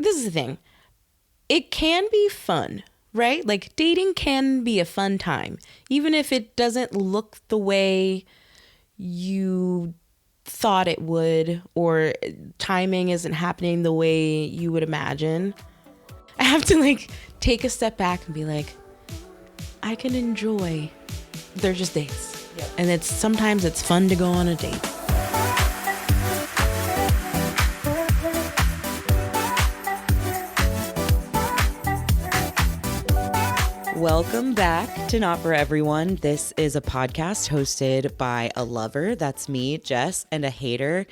this is the thing. It can be fun, right? Like dating can be a fun time, even if it doesn't look the way you thought it would, or timing isn't happening the way you would imagine. I have to like take a step back and be like, I can enjoy. They're just dates. Yep. And sometimes it's fun to go on a date. Welcome back to Not For Everyone. This is a podcast hosted by a lover, that's me, Jess, and a hater,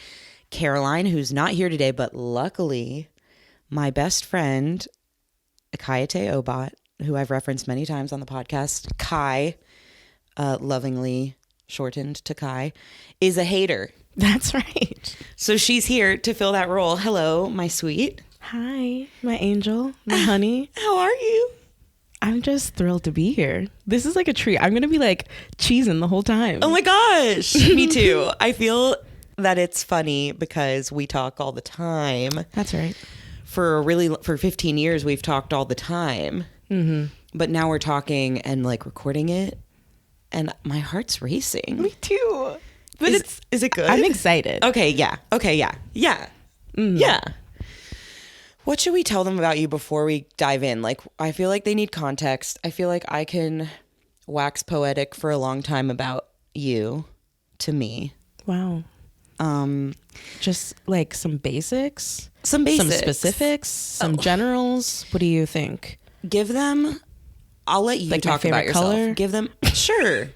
Caroline, who's not here today, but luckily my best friend, Ekaette Obot, who I've referenced many times on the podcast, Kae, lovingly shortened to Kae, is a hater. That's right. So she's here to fill that role. Hello, my sweet. Hi, my angel, my honey. How are you? I'm just thrilled to be here. This is like a treat. I'm going to be like cheesing the whole time. Oh my gosh. Me too. I feel that it's funny because we talk all the time. That's right. For 15 years, we've talked all the time. Mm-hmm. But now we're talking and like recording it. And my heart's racing. Me too. But is it good? I'm excited. Okay. Yeah. Mm-hmm. Yeah. What should we tell them about you before we dive in? Like, I feel like they need context. I feel like I can wax poetic for a long time about you to me. Wow. Just like some basics, some specifics, some generals. What do you think? Give them, I'll let you like talk about yourself. Color? Give them, sure.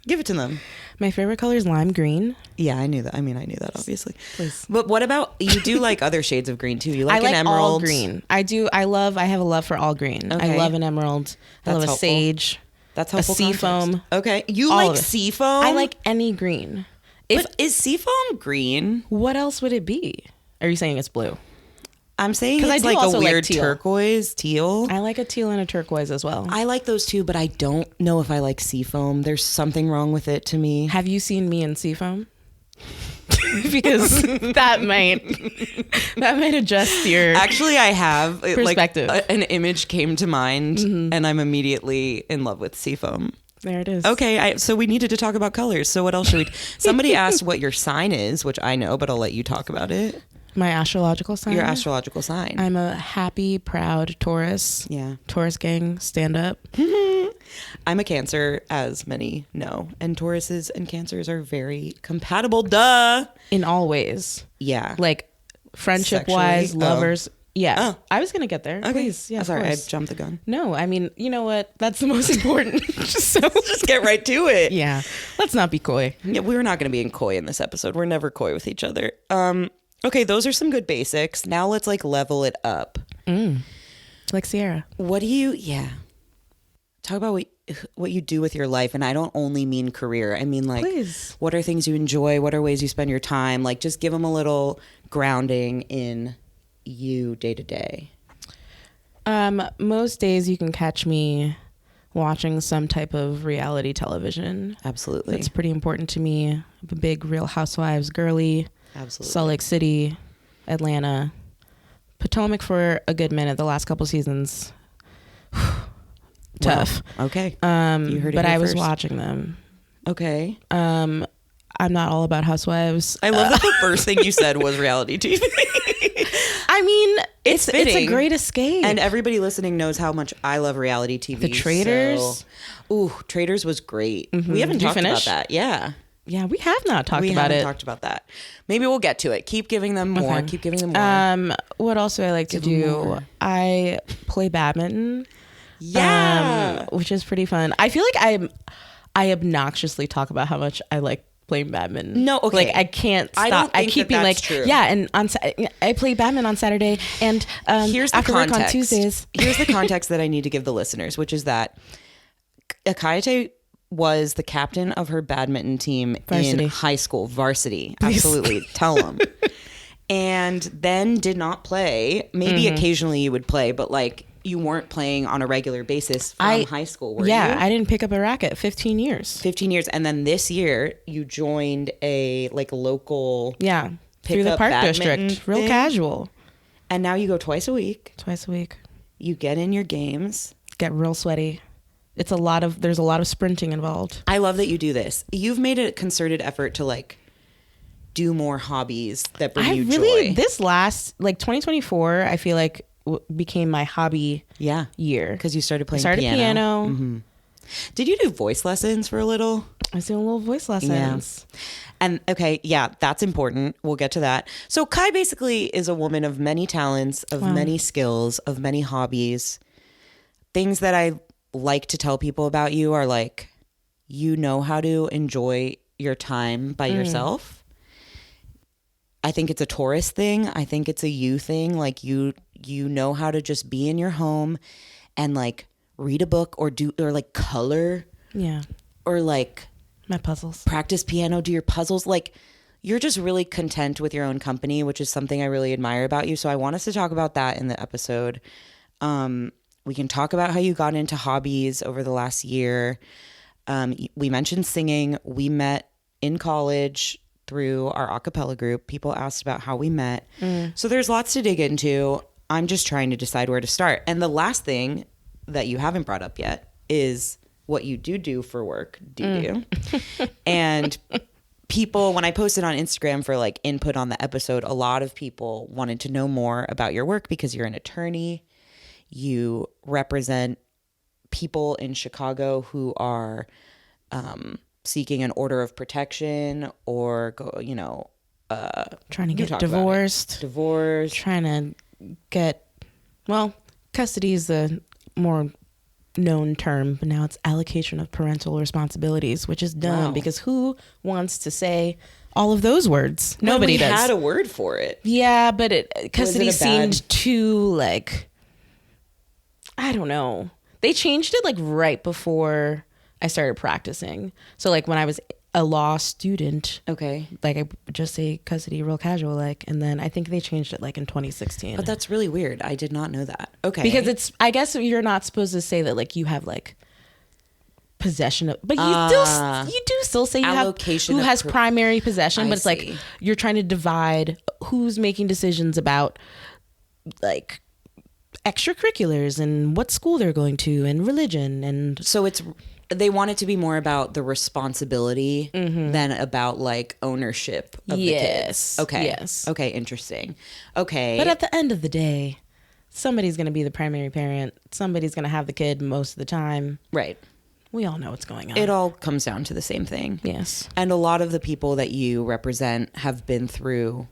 Give it to them. My favorite color is lime green. Yeah, I knew that. I knew that, obviously. Please. But what about, you do like other shades of green too. You like an emerald. All green. I do. I have a love for all green. Okay. I love an emerald. I love a sage. That's helpful. A seafoam. Okay. You like seafoam? I like any green. But is seafoam green? What else would it be? Are you saying it's blue? I'm saying it's like a weird turquoise, teal. I like a teal and a turquoise as well. I like those too, but I don't know if I like seafoam. There's something wrong with it to me. Have you seen me in seafoam? Because that might adjust your Actually, I have perspective. Like, an image came to mind, and I'm immediately in love with seafoam. There it is. Okay, so we needed to talk about colors. So what else should we? Somebody asked what your sign is, which I know, but I'll let you talk about it. My astrological sign? Your astrological sign. I'm a happy, proud Taurus. Yeah. Taurus gang, stand up. I'm a Cancer, as many know. And Tauruses and Cancers are very compatible, duh. In all ways. Yeah. Like friendship-wise, lovers. Yeah. Oh. I was going to get there. Okay. Please. Yeah, sorry, I jumped the gun. No, I mean, you know what? That's the most important. Just get right to it. Yeah. Let's not be coy. Yeah, we're not going to be in coy in this episode. We're never coy with each other. Okay, those are some good basics. Now let's like level it up. Like Sierra. What do you, talk about what you do with your life. And I don't only mean career. I mean like, Please. What are things you enjoy? What are ways you spend your time? Like just give them a little grounding in you day to day. Most days you can catch me watching some type of reality television. Absolutely. That's pretty important to me. I'm a big Real Housewives girly. Absolutely. Salt Lake City, Atlanta, Potomac for a good minute. The last couple seasons, tough. Wow. Okay. You heard it but I was watching them. Okay. I'm not all about housewives. I love that the first thing you said was reality TV. I mean, it's a great escape. And everybody listening knows how much I love reality TV. The Traitors. So, Traitors was great. We haven't talked about that. Yeah. Yeah, we have not talked about it. We haven't talked about that. Maybe we'll get to it. Keep giving them more. Okay. Keep giving them more. What else do I like to do? I play badminton. Yeah. Which is pretty fun. I feel like I obnoxiously talk about how much I like playing badminton. No, okay. Like I can't stop. I don't think I keep being like, true. yeah, and I play badminton on Saturday, and here's the after context. work on Tuesdays. Here's the context that I need to give the listeners, which is that Ekaette was the captain of her badminton team in high school, varsity. Please. Absolutely. Tell them. And then did not play. Maybe occasionally you would play, but like you weren't playing on a regular basis from high school, were you? Yeah, I didn't pick up a racket. 15 years. 15 years. And then this year you joined a like local through the Park District. Real casual. And now you go twice a week. Twice a week. You get in your games. Get real sweaty. There's a lot of sprinting involved. I love that you do this. You've made a concerted effort to like do more hobbies that bring you joy. This last, like 2024, I feel like became my hobby year. Because you started playing piano. Mm-hmm. Did you do voice lessons for a little? I was doing a little voice lessons. Yeah. And okay, that's important. We'll get to that. So Kae basically is a woman of many talents, of many skills, of many hobbies. Things that I like to tell people about you are like, you know how to enjoy your time by yourself. I think it's a Taurus thing. I think it's a you thing. Like you know how to just be in your home and like read a book or like color. Yeah. Or like my puzzles. Practice piano, do your puzzles. Like you're just really content with your own company, which is something I really admire about you. So I want us to talk about that in the episode. We can talk about how you got into hobbies over the last year. We mentioned singing. We met in college through our a cappella group. People asked about how we met. So there's lots to dig into. I'm just trying to decide where to start. And the last thing that you haven't brought up yet is what you do for work. And people, when I posted on Instagram for like input on the episode, a lot of people wanted to know more about your work because you're an attorney. You represent people in Chicago who are seeking an order of protection or trying to get divorced, trying to get, custody is the more known term, but now it's allocation of parental responsibilities, which is dumb because who wants to say all of those words? Nobody does. We had a word for it. Yeah, but custody seemed too like, I don't know. They changed it like right before I started practicing. So like when I was a law student, like I would just say custody real casual, like, and then I think they changed it like in 2016. But that's really weird. I did not know that. Okay. Because I guess you're not supposed to say that like you have like possession of, but you do still say you allocation have who has primary possession, but it's like you're trying to divide who's making decisions about like extracurriculars and what school they're going to and religion. And so they want it to be more about the responsibility than about like ownership of the kids. Okay. Yes. Okay. Interesting. Okay. But at the end of the day, somebody's going to be the primary parent. Somebody's going to have the kid most of the time. Right. We all know what's going on. It all comes down to the same thing. Yes. And a lot of the people that you represent have been through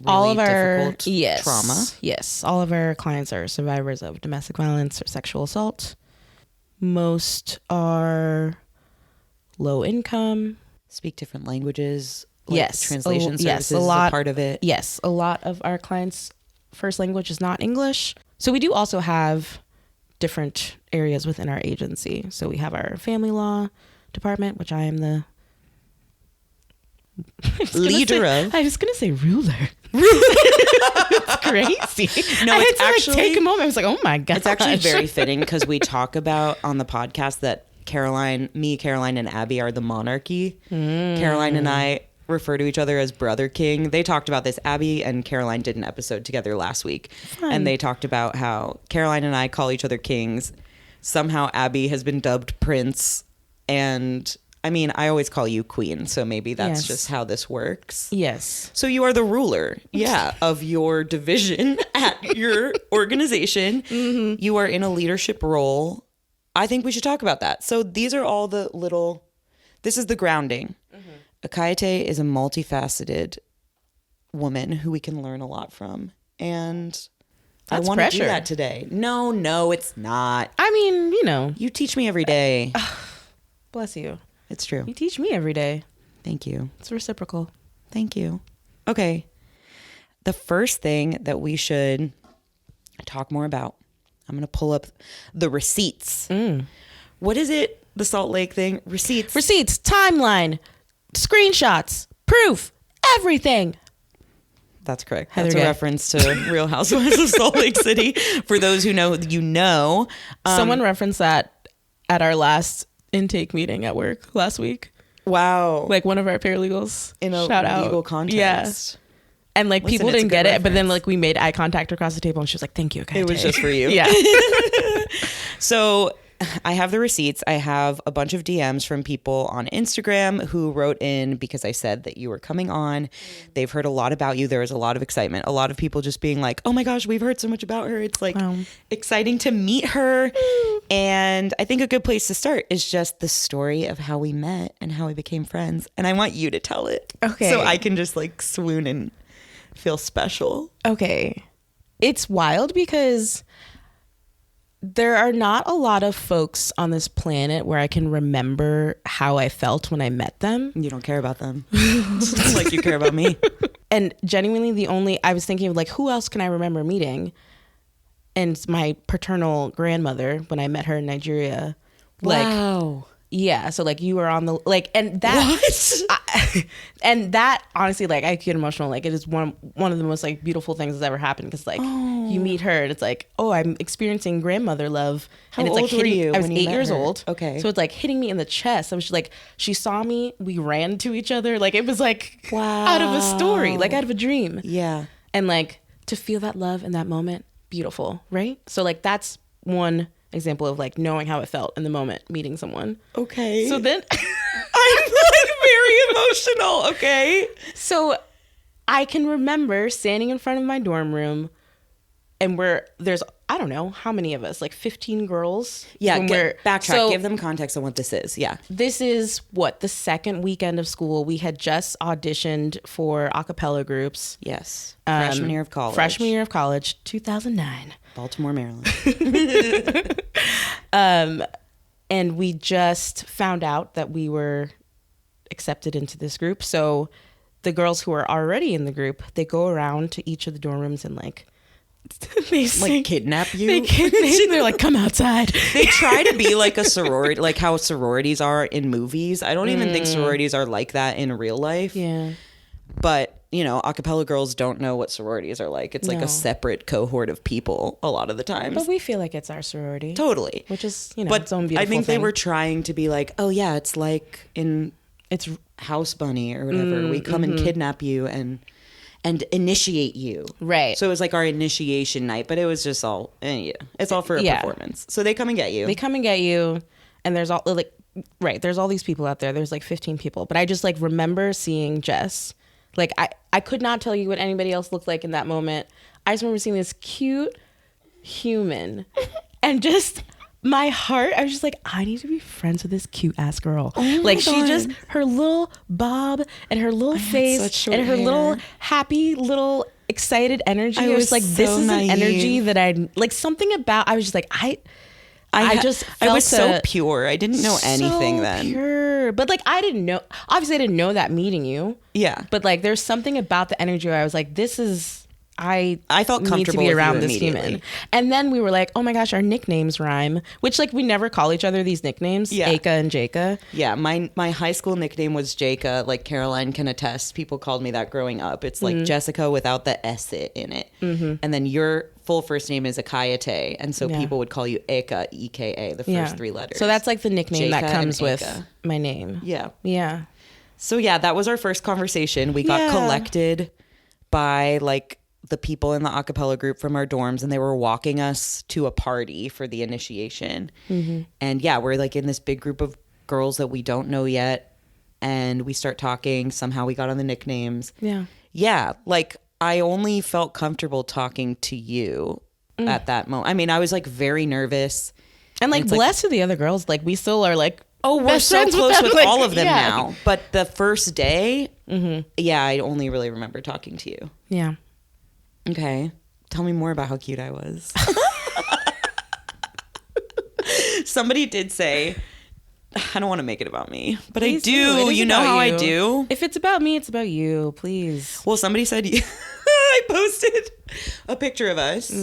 all of our trauma. Yes. All of our clients are survivors of domestic violence or sexual assault. Most are low income. Speak different languages. Like translation services is a part of it. Yes. A lot of our clients' first language is not English. So we do also have different areas within our agency. So we have our family law department, which I am the leader of. I was going to say ruler. It's crazy. No, I it's had to actually take a moment. I was like, oh my god. It's actually very fitting because we talk about on the podcast that Caroline, and Abby are the monarchy. Caroline and I refer to each other as brother king. They talked about this. Abby and Caroline did an episode together last week. Fun. And they talked about how Caroline and I call each other kings. Somehow Abby has been dubbed prince, and I mean, I always call you queen, so maybe that's just how this works. Yes. So you are the ruler, of your division at your organization. You are in a leadership role. I think we should talk about that. So these are all the little, this is the grounding. Ekaette is a multifaceted woman who we can learn a lot from. And I want to do that today. No, it's not. I mean, You teach me every day. Bless you. It's true. You teach me every day. Thank you. It's reciprocal. Thank you. Okay. The first thing that we should talk more about, I'm going to pull up the receipts. What is it? The Salt Lake thing? Receipts, timeline, screenshots, proof, everything. That's correct. That's a reference to Real Housewives of Salt Lake City. For those who know, Someone referenced that at our last intake meeting at work last week. Wow. Like one of our paralegals. In a shout legal out. context. Yeah. And like Listen, people it's a didn't good get it, but then reference. like we made eye contact across the table and she was like, thank you, Ekaette. It was just for you. Yeah. So I have the receipts. I have a bunch of DMs from people on Instagram who wrote in because I said that you were coming on. They've heard a lot about you. There was a lot of excitement. A lot of people just being like, oh my gosh, we've heard so much about her. It's like exciting to meet her. And I think a good place to start is just the story of how we met and how we became friends. And I want you to tell it. Okay. So I can just like swoon and feel special. Okay. It's wild because there are not a lot of folks on this planet where I can remember how I felt when I met them. You don't care about them. Like you care about me. And genuinely I was thinking of like, who else can I remember meeting? And my paternal grandmother, when I met her in Nigeria. Wow. Yeah, so like you were on the like, and that and that honestly, like I get emotional. Like it is one of the most like beautiful things that's ever happened because like you meet her and it's like, oh, I'm experiencing grandmother love. How and it's old like were you I was when you 8 met years her? old. Okay, so it's like hitting me in the chest. I was just like, she saw me, we ran to each other. Like it was like out of a story, like out of a dream. Yeah, and like to feel that love in that moment, beautiful, right? So like that's one example of like knowing how it felt in the moment meeting someone. Okay. So then I'm like very emotional. Okay. So I can remember standing in front of my dorm room and there's I don't know how many of us, like 15 girls. Yeah, backtrack. So give them context on what this is. Yeah. This is the second weekend of school. We had just auditioned for a cappella groups. Yes. Freshman year of college. 2009. Baltimore, Maryland. And we just found out that we were accepted into this group. So the girls who are already in the group, they go around to each of the dorm rooms and like they like kidnap you. They're like, come outside. They try to be like a sorority, like how sororities are in movies. I don't even think sororities are like that in real life. Yeah. But you know, a cappella girls don't know what sororities are like. It's like a separate cohort of people a lot of the times. But we feel like it's our sorority. Totally. Which is, its own beautiful I think thing. they were trying to be like, oh yeah, it's like it's House Bunny or whatever. We come and kidnap you and initiate you. Right. So it was like our initiation night, but it was just all, it's all for a performance. So they come and get you. And there's all like, right. There's all these people out there. There's like 15 people, but I just like remember seeing Jess. Like I could not tell you what anybody else looked like in that moment. I just remember seeing this cute human and just my heart, I was just like, I need to be friends with this cute ass girl. Like she just, her little bob and her little face and her little happy little excited energy. I was like, this is an energy that I like something about, I was just like, I was so pure. I didn't know anything then. Pure. But like I didn't know, obviously I didn't know that meeting you. Yeah. But like there's something about the energy where I was like, this is, I felt comfortable need to be around this immediately. human. And then we were like, oh my gosh, our nicknames rhyme, which like we never call each other these nicknames, Eka and Jaka. Yeah, my high school nickname was Jaka. Like Caroline can attest. People called me that growing up. It's like Jessica without the S in it. And then your full first name is Ekaette. And so people would call you Eka, E-K-A, the first three letters. So that's like the nickname Jaka that comes with Eka. my name. Yeah. Yeah. So yeah, that was our first conversation. We got collected by like the people in the a cappella group from our dorms, and they were walking us to a party for the initiation. And yeah, we're like in this big group of girls that we don't know yet, and we start talking. Somehow we got on the nicknames. Yeah, like I only felt comfortable talking to you at that moment. I mean, I was like very nervous, and like blessed to the other girls, like we still are like, oh, we're so close with all of them now. But the first day, I only really remember talking to you. Yeah. Okay. Tell me more about how cute I was. Somebody did say, I don't want to make it about me, but please I do. You know how I do? If it's about me, it's about you. Please. Well, somebody said, I posted a picture of us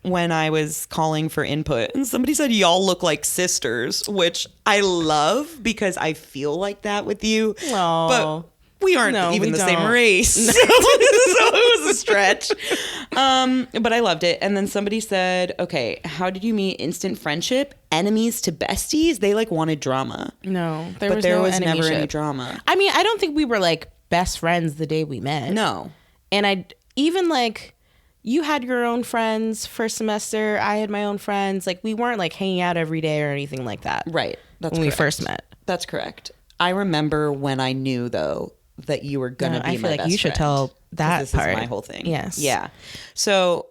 when I was calling for input. And somebody said, y'all look like sisters, which I love because I feel like that with you. Aww. But we aren't even the same race. No. So it was a stretch. But I loved it. And then somebody said, okay, how did you meet? Instant friendship? Enemies to besties? They like wanted drama. No, there was never any drama. I mean, I don't think we were like best friends the day we met. No. And even like you had your own friends first semester, I had my own friends. Like we weren't like hanging out every day or anything like that. Right. That's when correct. we first met. That's correct. I remember when I knew though that you were gonna be my best friend. I feel like you should tell that this part. Is my whole thing. Yes. Yeah. So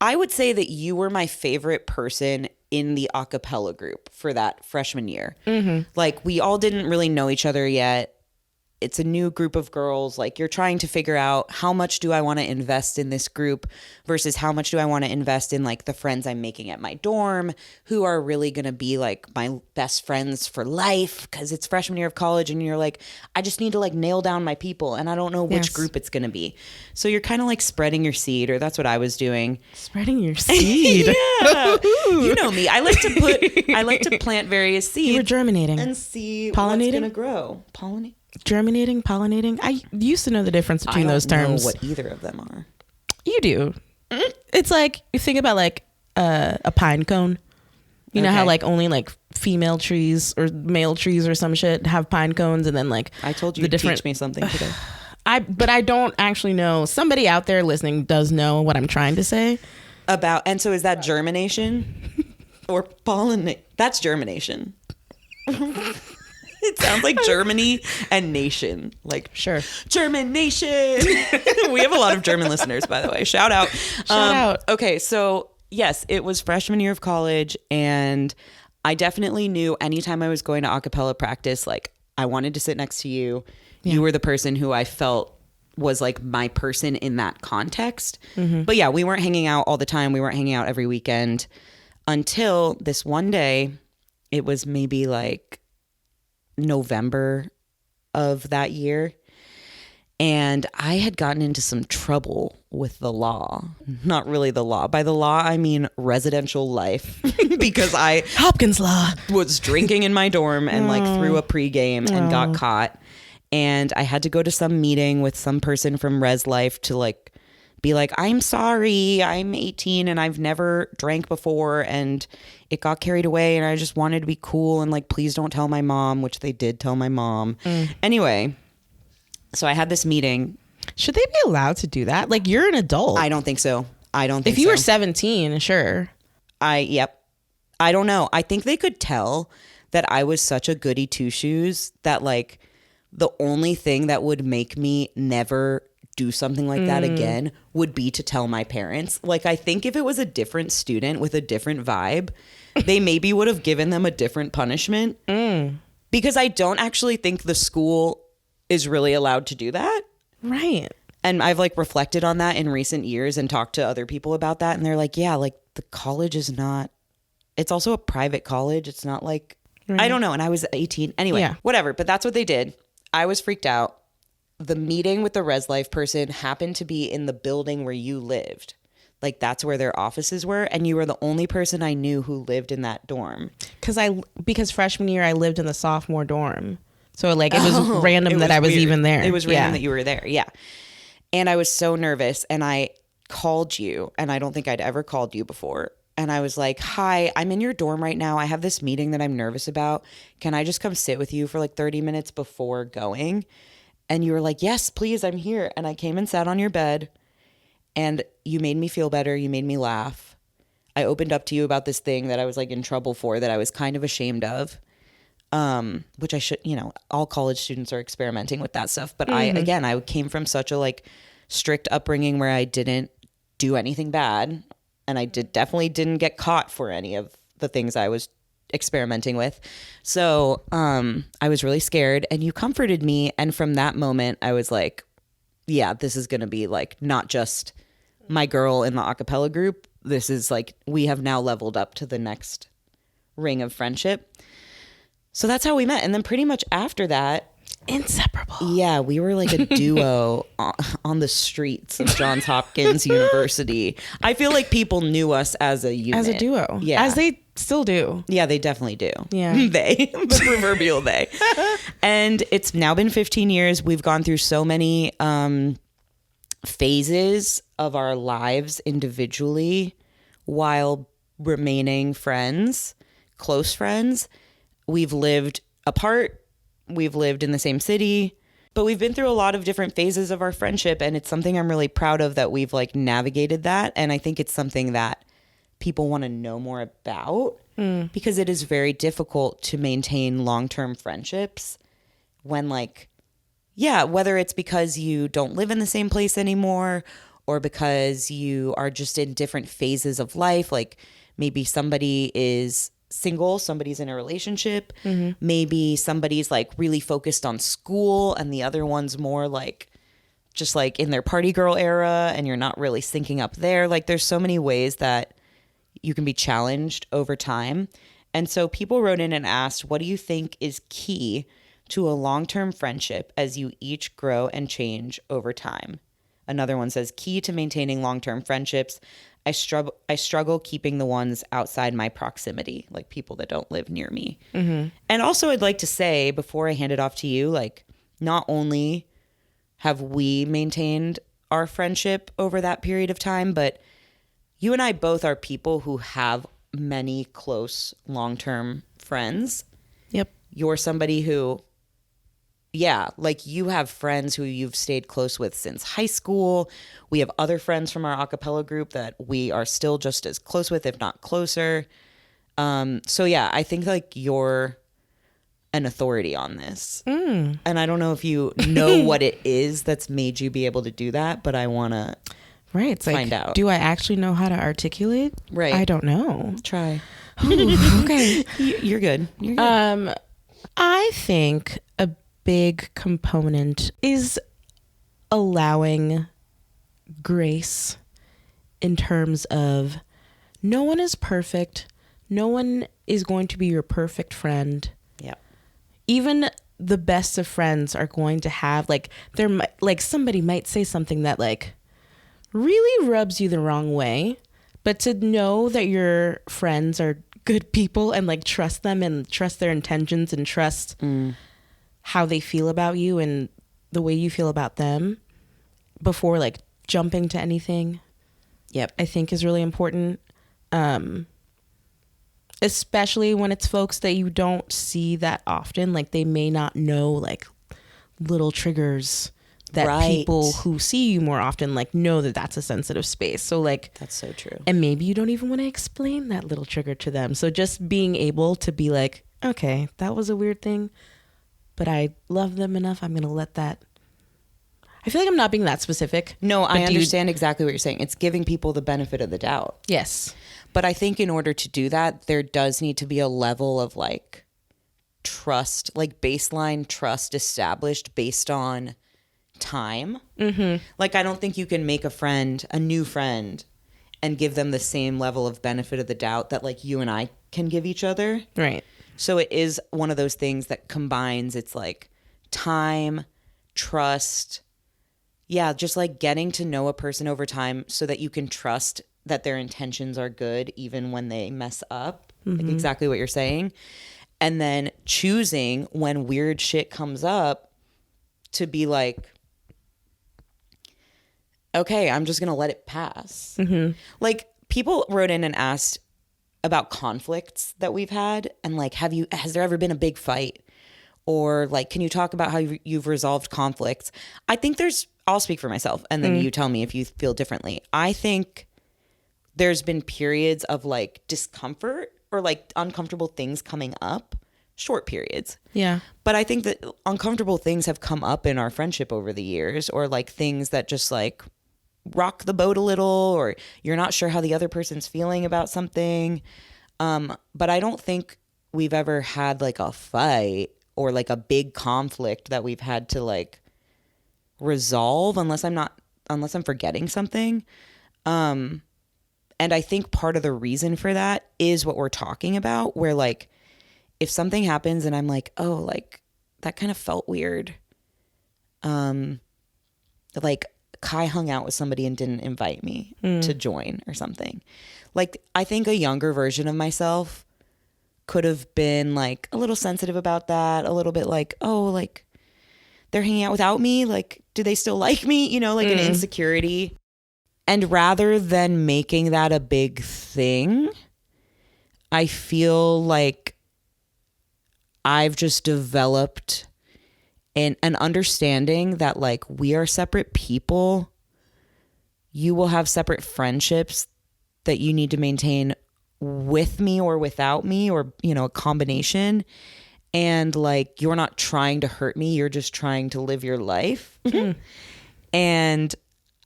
I would say that you were my favorite person in the a cappella group for that freshman year. Mm-hmm. Like we all didn't really know each other yet. It's a new group of girls. Like you're trying to figure out how much do I want to invest in this group versus how much do I want to invest in like the friends I'm making at my dorm who are really going to be like my best friends for life because it's freshman year of college and you're like, I just need to like nail down my people and I don't know which group it's going to be. So you're kind of like spreading your seed, or that's what I was doing. Spreading your seed. Yeah. You know me. I like to plant various seeds. You were germinating. And see pollinating? What's going to grow. Pollinate? Germinating, pollinating. I used to know the difference between those terms. I don't know what either of them are. You do. It's like, you think about like a pine cone. You know how like only like female trees or male trees or some shit have pine cones, and then like I told you to teach me something today. But I don't actually know. Somebody out there listening does know what I'm trying to say. And so is that germination or pollinate? That's germination. It sounds like Germany and nation. Like, sure. German nation. We have a lot of German listeners, by the way. Shout out. Shout out. Okay, so yes, it was freshman year of college, and I definitely knew anytime I was going to a cappella practice, like I wanted to sit next to you. Yeah. You were the person who I felt was like my person in that context. Mm-hmm. But yeah, we weren't hanging out all the time. We weren't hanging out every weekend until this one day. It was maybe like November of that year, and I had gotten into some trouble with the law. Not really the law. By the law, I mean residential life, because I Hopkins law was drinking in my dorm and like threw a pregame and got caught, and I had to go to some meeting with some person from Res Life to like be like, I'm sorry, I'm 18 and I've never drank before and it got carried away and I just wanted to be cool and like, please don't tell my mom, which they did tell my mom. Anyway, so I had this meeting. Should they be allowed to do that? Like, you're an adult. I don't think so. If you were 17, sure. Yep. I don't know. I think they could tell that I was such a goody two shoes that like the only thing that would make me never do something like that again would be to tell my parents. Like, I think if it was a different student with a different vibe, they maybe would have given them a different punishment. Because I don't actually think the school is really allowed to do that. Right. And I've like reflected on that in recent years and talked to other people about that. And they're like, yeah, like the college is not, it's also a private college. It's not like, I don't know. And I was 18. Anyway, whatever. But that's what they did. I was freaked out. The meeting with the Res Life person happened to be in the building where you lived. Like that's where their offices were. And you were the only person I knew who lived in that dorm. Because freshman year I lived in the sophomore dorm. So like it was random that I was even there. It was random that you were there. Yeah. And I was so nervous and I called you, and I don't think I'd ever called you before. And I was like, hi, I'm in your dorm right now. I have this meeting that I'm nervous about. Can I just come sit with you for like 30 minutes before going? And you were like, yes, please, I'm here. And I came and sat on your bed and you made me feel better. You made me laugh. I opened up to you about this thing that I was like in trouble for that I was kind of ashamed of, which I should, all college students are experimenting with that stuff. But I came from such a like strict upbringing where I didn't do anything bad. And I definitely didn't get caught for any of the things I was experimenting with. So I was really scared and you comforted me. And from that moment, I was like, yeah, this is going to be like not just my girl in the a cappella group. This is like, we have now leveled up to the next ring of friendship. So that's how we met. And then pretty much after that, inseparable. Yeah, we were like a duo on the streets of Johns Hopkins University. I feel like people knew us as a unit. As a duo. Yeah. As they still do. Yeah, they definitely do. Yeah. They, the proverbial they. And it's now been 15 years. We've gone through so many phases of our lives individually while remaining friends, close friends. We've lived apart. We've lived in the same city, But we've been through a lot of different phases of our friendship, and it's something I'm really proud of that we've like navigated that. And I think it's something that people want to know more about because it is very difficult to maintain long-term friendships when like, yeah, whether it's because you don't live in the same place anymore or because you are just in different phases of life. Like maybe somebody is single, somebody's in a relationship, maybe somebody's like really focused on school and the other one's more like just like in their party girl era and you're not really syncing up there. Like there's so many ways that you can be challenged over time. And so people wrote in and asked, what do you think is key to a long-term friendship as you each grow and change over time? Another one says, key to maintaining long-term friendships. I struggle keeping the ones outside my proximity, like people that don't live near me. And also I'd like to say before I hand it off to you, like not only have we maintained our friendship over that period of time, but you and I both are people who have many close long-term friends. Yep. You're somebody who, yeah, like you have friends who you've stayed close with since high school. We have other friends from our a cappella group that we are still just as close with, if not closer. So yeah, I think like you're an authority on this. And I don't know if you know what it is that's made you be able to do that, but I want to it's find like, out. do I actually know how to articulate? Right. I don't know. Try. Ooh, okay. You're good. You're good. I think a big component is allowing grace in terms of no one is perfect. No one is going to be your perfect friend. Yeah. Even the best of friends are going to have like somebody might say something that like really rubs you the wrong way, but to know that your friends are good people and like trust them and trust their intentions and trust how they feel about you and the way you feel about them before like jumping to anything, I think is really important. Especially when it's folks that you don't see that often. Like they may not know like little triggers that people who see you more often like know that that's a sensitive space. So like that's so true. And maybe you don't even want to explain that little trigger to them. So just being able to be like, okay, that was a weird thing, but I love them enough. I'm going to let that. I feel like I'm not being that specific. No, I understand exactly what you're saying. It's giving people the benefit of the doubt. Yes. But I think in order to do that, there does need to be a level of like trust, like baseline trust established based on time. Like I don't think you can make a new friend and give them the same level of benefit of the doubt that like you and I can give each other. Right. So it is one of those things that combines, it's like time, trust. Yeah, just like getting to know a person over time so that you can trust that their intentions are good even when they mess up. Like exactly what you're saying. And then choosing when weird shit comes up to be like, okay, I'm just going to let it pass. Like people wrote in and asked about conflicts that we've had and like, has there ever been a big fight? Or like, can you talk about how you've resolved conflicts? I think I'll speak for myself and then you tell me if you feel differently. I think there's been periods of like discomfort or like uncomfortable things coming up, short periods. Yeah. But I think that uncomfortable things have come up in our friendship over the years, or like things that just like rock the boat a little, or you're not sure how the other person's feeling about something. But I don't think we've ever had like a fight or like a big conflict that we've had to like resolve unless I'm forgetting something. And I think part of the reason for that is what we're talking about, where like if something happens and I'm like, oh, like that kind of felt weird. Like Kai hung out with somebody and didn't invite me to join or something. Like I think a younger version of myself could have been like a little sensitive about that, a little bit like, oh, like they're hanging out without me. Like, do they still like me? You know, like an insecurity. And rather than making that a big thing, I feel like I've just developed and an understanding that like we are separate people. You will have separate friendships that you need to maintain with me or without me, or, you know, a combination. And like, you're not trying to hurt me. You're just trying to live your life. And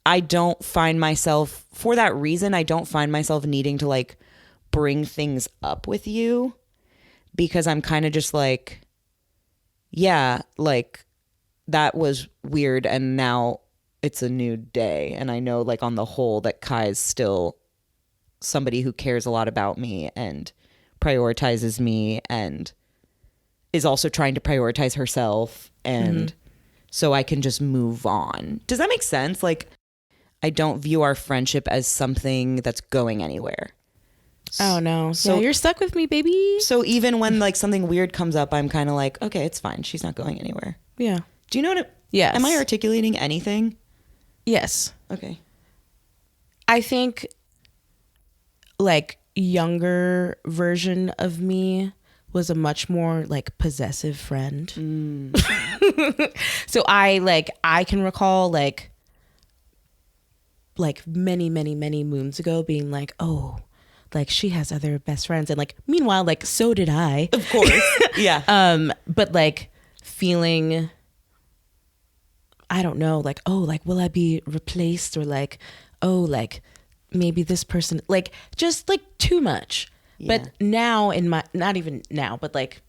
I don't find myself, for that reason, I don't find myself needing to like bring things up with you, because I'm kind of just like, yeah, like that was weird. And now it's a new day. And I know like on the whole that Kae is still somebody who cares a lot about me and prioritizes me and is also trying to prioritize herself. And so I can just move on. Does that make sense? Like, I don't view our friendship as something that's going anywhere. Oh no. So yeah, you're stuck with me, baby. So even when like something weird comes up, I'm kind of like, okay, it's fine. She's not going anywhere. Yeah. Do you know what? Yes. Am I articulating anything? Yes. Okay. I think like younger version of me was a much more like possessive friend. So I can recall like many moons ago being like, oh, like she has other best friends, and like meanwhile like so did I, of course. Yeah. But like feeling, I don't know, like, oh, like will I be replaced, or like, oh, like maybe this person, like just like too much. Yeah. But now in my, not even now, but like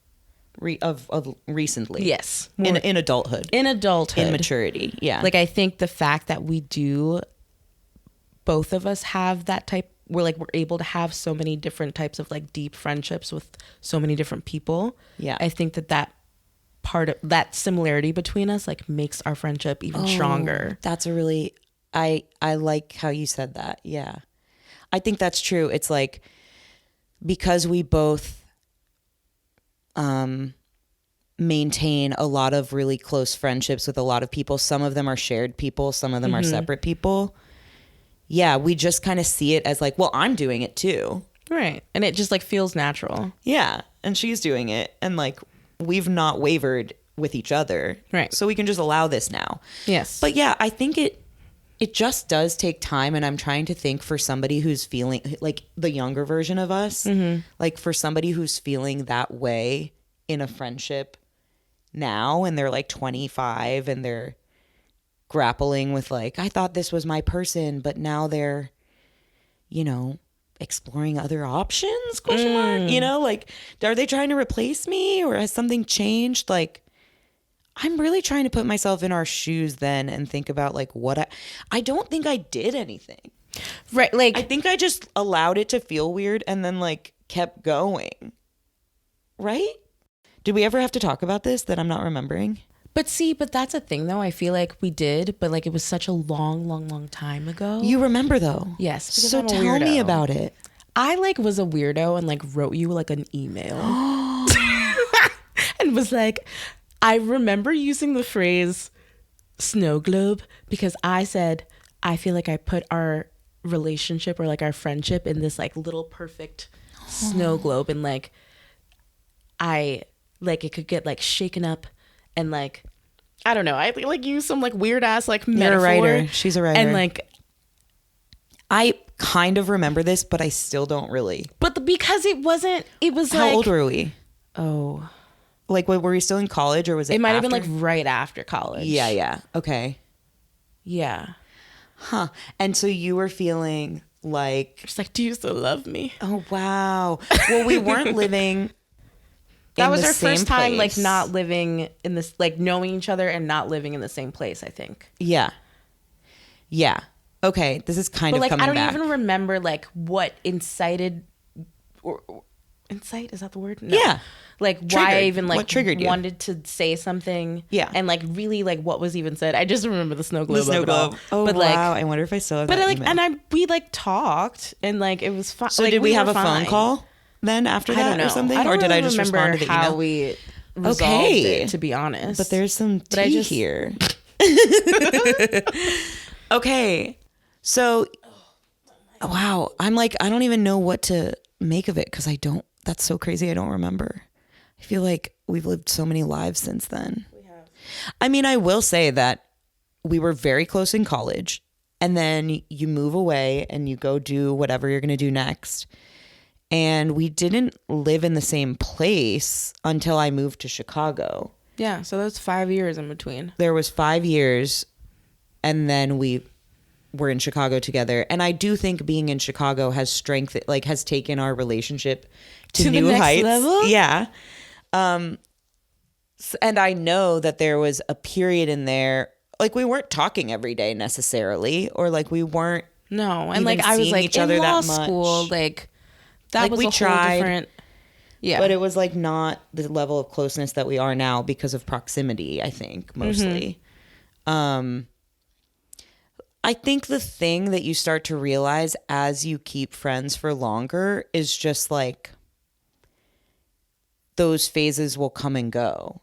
of recently. Yes. In adulthood. In maturity. Yeah. Like I think the fact that we do, both of us have that type, we're able to have so many different types of like deep friendships with so many different people. Yeah. I think that part of that similarity between us like makes our friendship even stronger. That's a really, I like how you said that. Yeah. I think that's true. It's like, because we both maintain a lot of really close friendships with a lot of people. Some of them are shared people. Some of them are separate people. Yeah, we just kind of see it as like, well, I'm doing it too. Right. And it just like feels natural. Yeah. And she's doing it. And like, we've not wavered with each other. Right. So we can just allow this now. Yes. But yeah, I think it just does take time. And I'm trying to think for somebody who's feeling like the younger version of us, like for somebody who's feeling that way in a friendship now, and they're like 25 and they're grappling with like, I thought this was my person, but now they're, you know, exploring other options, question mark, you know, like, are they trying to replace me, or has something changed? Like, I'm really trying to put myself in our shoes then and think about like what I don't think I did anything. Right. Like, I think I just allowed it to feel weird and then like kept going. Right? Did we ever have to talk about this that I'm not remembering? But that's a thing though. I feel like we did, but like it was such a long time ago. You remember though? Yes. So tell me about it. I like was a weirdo and like wrote you like an email and was like, I remember using the phrase snow globe because I said, I feel like I put our relationship or like our friendship in this like little perfect snow globe, and like I like it could get like shaken up. And like, I don't know, I like use some like weird ass like metaphor. You're a writer. She's a writer. And like, I kind of remember this, but I still don't really. But because it was How old were we? Oh. Like, were we still in college, or was it It might after? have been like right after college. Yeah. Okay. Yeah. Huh. And so you were feeling like. Just like, do you still love me? Oh, wow. Well, we weren't living. That was our first time, like, not living in this, like, knowing each other and not living in the same place, I think. Yeah. Okay, this is kind of like, coming back. I don't even remember, like, what incited, or incite, is that the word? No. Yeah. Like, Triggered. why I even, like, what triggered you? wanted to say something. Yeah. And, like, really, like, what was even said. I just remember the snow globe. The snow globe. Oh, but, wow. Like, I wonder if I still have that like, email. and we, like, talked, and, like, it was fine. So like, did we have a fine. phone call then after that, I don't know. or something? I don't or did really I just respond to the email? how we resolved it, to be honest. But there's some tea here. Okay. So, wow. I'm like, I don't even know what to make of it because that's so crazy. I don't remember. I feel like we've lived so many lives since then. We have. I mean, I will say that we were very close in college, and then you move away and you go do whatever you're going to do next. And we didn't live in the same place until I moved to Chicago. Yeah, so that's 5 years in between. There was 5 years, and then we were in Chicago together. And I do think being in Chicago has has taken our relationship to new the next heights. level? Yeah. And I know that there was a period in there, like we weren't talking every day necessarily, or like we weren't. No, and even like I was seeing like each in other law that much. school, like that Like, was we a whole tried, different. Yeah, But it was like not the level of closeness that we are now because of proximity, I think, mostly. I think the thing that you start to realize as you keep friends for longer is just like those phases will come and go.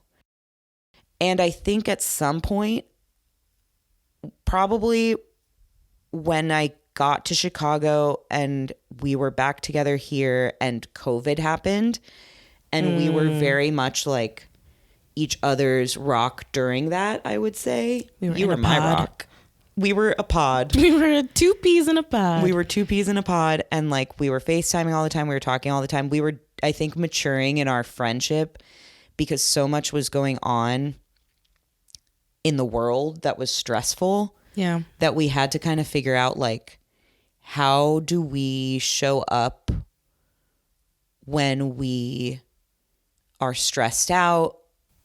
And I think at some point, probably when I got to Chicago and we were back together here and COVID happened, and we were very much like each other's rock during that, I would say. You were my rock. We were a pod. we were two peas in a pod. We were two peas in a pod, and like we were FaceTiming all the time. We were talking all the time. We were, I think, maturing in our friendship because so much was going on in the world that was stressful. Yeah. That we had to kind of figure out, like, how do we show up when we are stressed out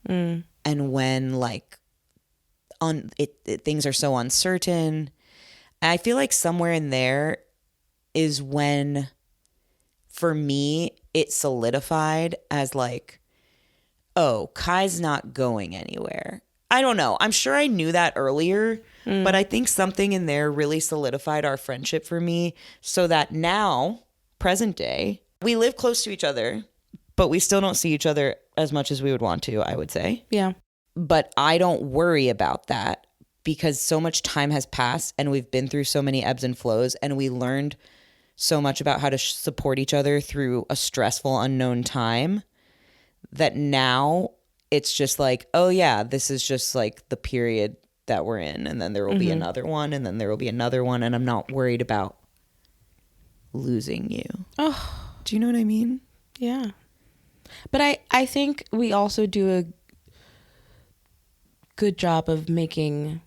and when like things are so uncertain. And I feel like somewhere in there is when, for me, it solidified as like, oh, Kai's not going anywhere. I don't know. I'm sure I knew that earlier, but I think something in there really solidified our friendship for me, so that now, present day, we live close to each other, but we still don't see each other as much as we would want to, I would say. Yeah. But I don't worry about that because so much time has passed and we've been through so many ebbs and flows, and we learned so much about how to support each other through a stressful, unknown time, that now it's just like, oh yeah, this is just like the period that we're in, and then there will be another one, and then there will be another one, and I'm not worried about losing you. Oh, do you know what I mean? Yeah. But I think we also do a good job of making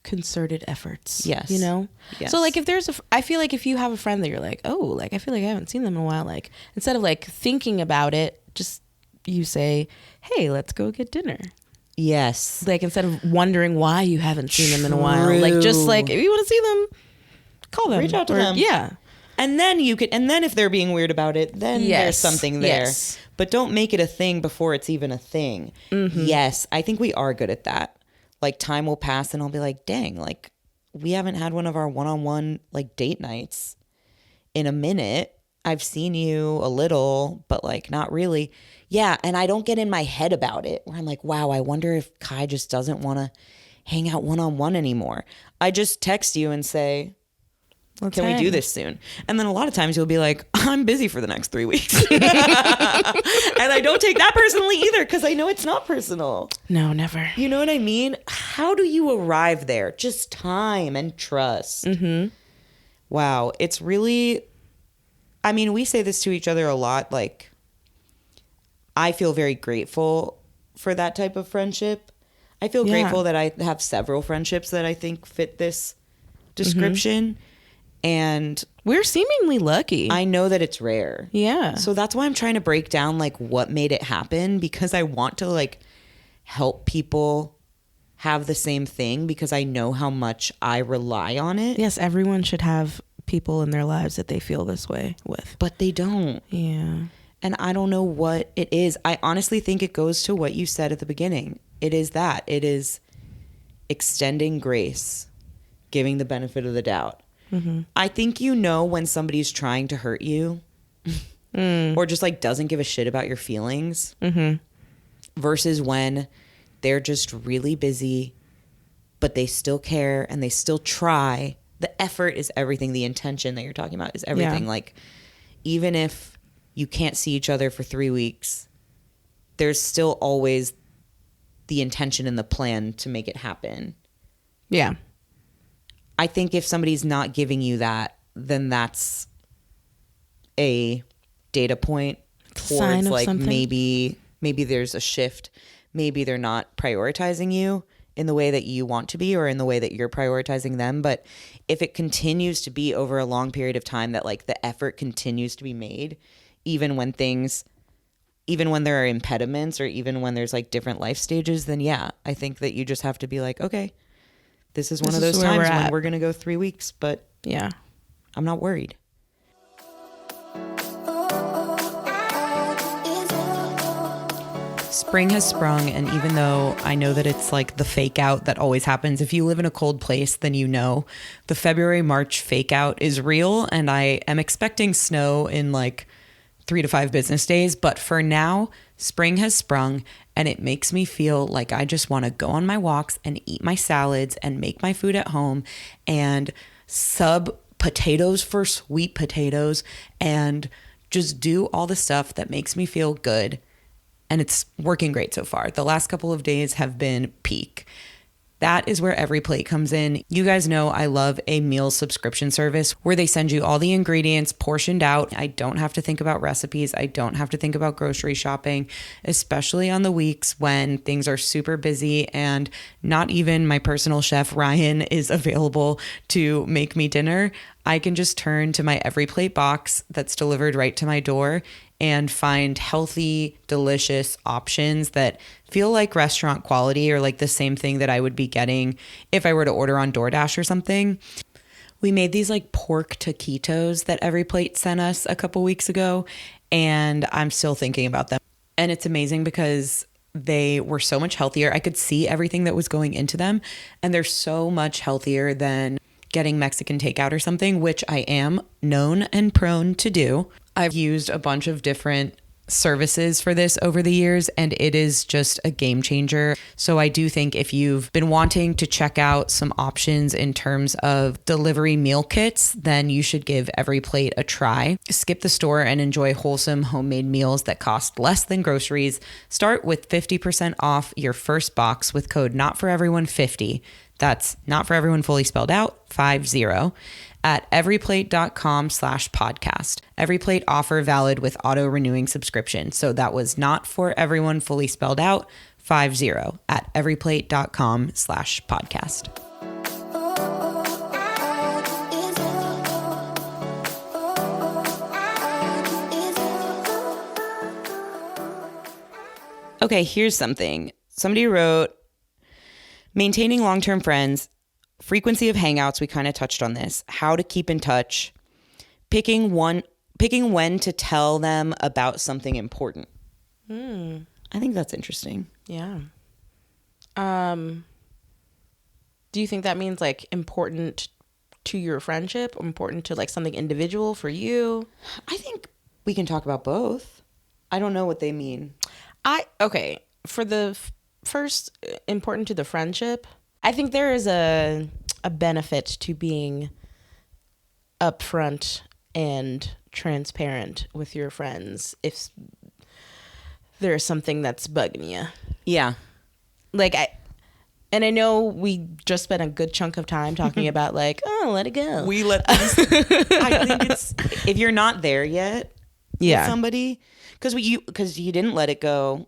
concerted efforts. Yes. You know? Yes. So like if I feel like if you have a friend that you're like, oh, like I feel like I haven't seen them in a while, like instead of like thinking about it, just you say, hey, let's go get dinner. Yes. Like instead of wondering why you haven't seen them in a while, like just like if you want to see them, call them. Reach out to them. Yeah. And then if they're being weird about it, then there's something there. Yes. But don't make it a thing before it's even a thing. Yes, I think we are good at that. Like time will pass and I'll be like, dang, like we haven't had one of our one-on-one like date nights in a minute. I've seen you a little, but like not really. Yeah, and I don't get in my head about it where I'm like, wow, I wonder if Kai just doesn't want to hang out one-on-one anymore. I just text you and say, can we do this soon? And then a lot of times you'll be like, I'm busy for the next 3 weeks. And I don't take that personally either because I know it's not personal. No, never. You know what I mean? How do you arrive there? Just time and trust. Wow. It's really, I mean, we say this to each other a lot. Like, I feel very grateful for that type of friendship. I feel grateful that I have several friendships that I think fit this description. And we're seemingly lucky. I know that it's rare. Yeah. So that's why I'm trying to break down like what made it happen, because I want to like help people have the same thing, because I know how much I rely on it. Yes, everyone should have people in their lives that they feel this way with. But they don't. Yeah. And I don't know what it is. I honestly think it goes to what you said at the beginning. It is that. It is extending grace, giving the benefit of the doubt. I think you know when somebody's trying to hurt you or just like doesn't give a shit about your feelings versus when they're just really busy, but they still care and they still try. The effort is everything. The intention that you're talking about is everything. Yeah. Like, even if you can't see each other for 3 weeks, there's still always the intention and the plan to make it happen. Yeah. I think if somebody's not giving you that, then that's a data point Sign towards of like something. maybe there's a shift. Maybe they're not prioritizing you in the way that you want to be or in the way that you're prioritizing them. But if it continues to be over a long period of time that like the effort continues to be made, even when there are impediments or even when there's like different life stages, then yeah, I think that you just have to be like, okay, this is one of those times when we're going to go 3 weeks, but yeah, I'm not worried. Spring has sprung, and even though I know that it's like the fake out that always happens, if you live in a cold place, then you know the February-March fake out is real, and I am expecting snow in like 3 to 5 business days. But for now, spring has sprung, and it makes me feel like I just want to go on my walks and eat my salads and make my food at home and sub potatoes for sweet potatoes and just do all the stuff that makes me feel good. And it's working great so far. The last couple of days have been peak. That is where Every Plate comes in. You guys know I love a meal subscription service where they send you all the ingredients portioned out. I don't have to think about recipes. I don't have to think about grocery shopping, especially on the weeks when things are super busy and not even my personal chef Ryan is available to make me dinner. I can just turn to my Every Plate box that's delivered right to my door and find healthy, delicious options that feel like restaurant quality or like the same thing that I would be getting if I were to order on DoorDash or something. We made these like pork taquitos that Every Plate sent us a couple weeks ago, and I'm still thinking about them. And it's amazing because they were so much healthier. I could see everything that was going into them, and they're so much healthier than getting Mexican takeout or something, which I am known and prone to do. I've used a bunch of different services for this over the years, and it is just a game changer. So I do think if you've been wanting to check out some options in terms of delivery meal kits, then you should give Every Plate a try. Skip the store and enjoy wholesome homemade meals that cost less than groceries. Start with 50% off your first box with code NOTFOREVERYONE50. That's not for everyone fully spelled out, 50, at everyplate.com/podcast. Every Plate offer valid with auto renewing subscription. So that was not for everyone fully spelled out, 50, at everyplate.com/podcast. Okay, here's something. Somebody wrote, maintaining long-term friends, frequency of hangouts, we kind of touched on this, how to keep in touch, picking when to tell them about something important. I think that's interesting. Yeah. Do you think that means like important to your friendship, or important to like something individual for you? I think we can talk about both. I don't know what they mean. Okay, for the first, important to the friendship, I think there is a benefit to being upfront and transparent with your friends if there's something that's bugging you. Yeah. Like I know we just spent a good chunk of time talking about like, oh, let it go. We let things, I think it's, if you're not there yet with somebody, because you didn't let it go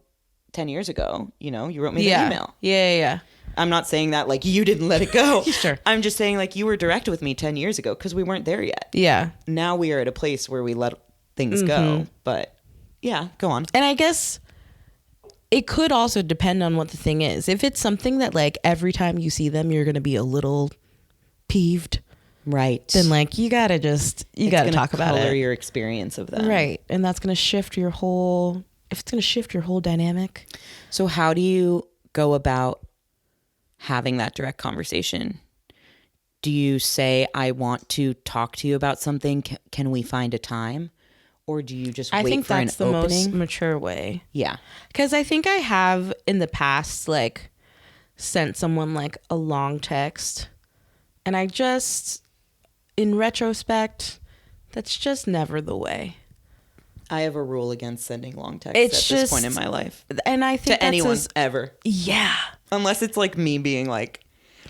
10 years ago, you wrote me the email. Yeah. I'm not saying that like you didn't let it go. Sure. I'm just saying like you were direct with me 10 years ago because we weren't there yet. Yeah. Now we are at a place where we let things go. But yeah, go on. And I guess it could also depend on what the thing is. If it's something that like every time you see them, you're going to be a little peeved. Right. Then like you got to talk about it. Color your experience of them. Right. And that's going to shift your whole, if it's going to shift your whole dynamic. So how do you go about having that direct conversation? Do you say, I want to talk to you about something? Can we find a time? Or do you just wait for an opening? I think that's the most mature way. Yeah. Because I think I have in the past like sent someone like a long text, and I just, in retrospect, that's just never the way. I have a rule against sending long texts at this point in my life. And I think to anyone ever. Yeah. Unless it's like me being like,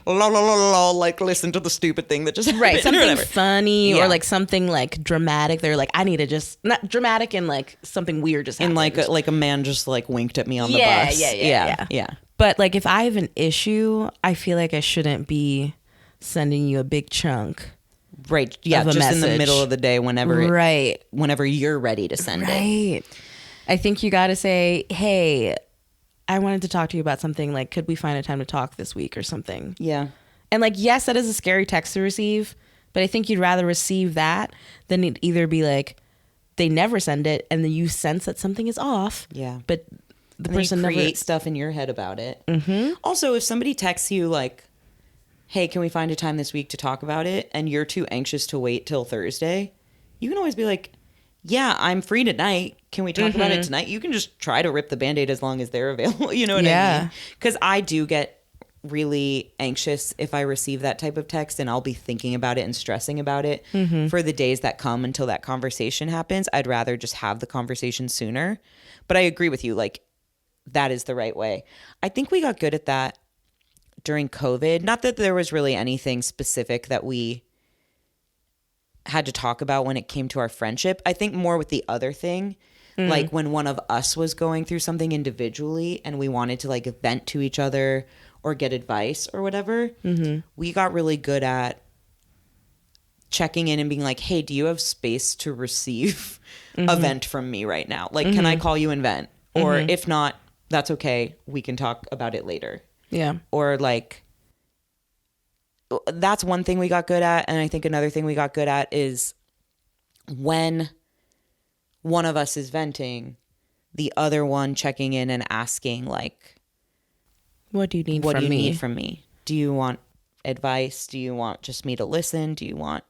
la la la la, like listen to the stupid thing that just happened. Right, something funny or like something like dramatic. They're like, I need to just not dramatic and like something weird just happened. And like a man just like winked at me on the bus. Yeah. But like if I have an issue, I feel like I shouldn't be sending you a big chunk. Right. Yeah. Just message. In the middle of the day whenever you're ready to send it. Right. I think you got to say, hey, I wanted to talk to you about something. Like, could we find a time to talk this week or something? Yeah. And like, yes, that is a scary text to receive, but I think you'd rather receive that than it either be like, they never send it and then you sense that something is off. Yeah. But the person create stuff in your head about it. Mm-hmm. Also, if somebody texts you like, hey, can we find a time this week to talk about it? And you're too anxious to wait till Thursday, you can always be like, yeah, I'm free tonight. Can we talk about it tonight? You can just try to rip the Band-Aid as long as they're available. You know what I mean? Because I do get really anxious if I receive that type of text, and I'll be thinking about it and stressing about it for the days that come until that conversation happens. I'd rather just have the conversation sooner. But I agree with you. Like, that is the right way. I think we got good at that during COVID. Not that there was really anything specific that we had to talk about when it came to our friendship. I think more with the other thing, like when one of us was going through something individually and we wanted to like vent to each other or get advice or whatever, we got really good at checking in and being like, hey, do you have space to receive a vent from me right now? Like, can I call you and vent? Or if not, that's okay. We can talk about it later. Yeah. Or like, that's one thing we got good at. And I think another thing we got good at is when one of us is venting, the other one checking in and asking like, what do you need from me? Do you want advice? Do you want just me to listen? Do you want,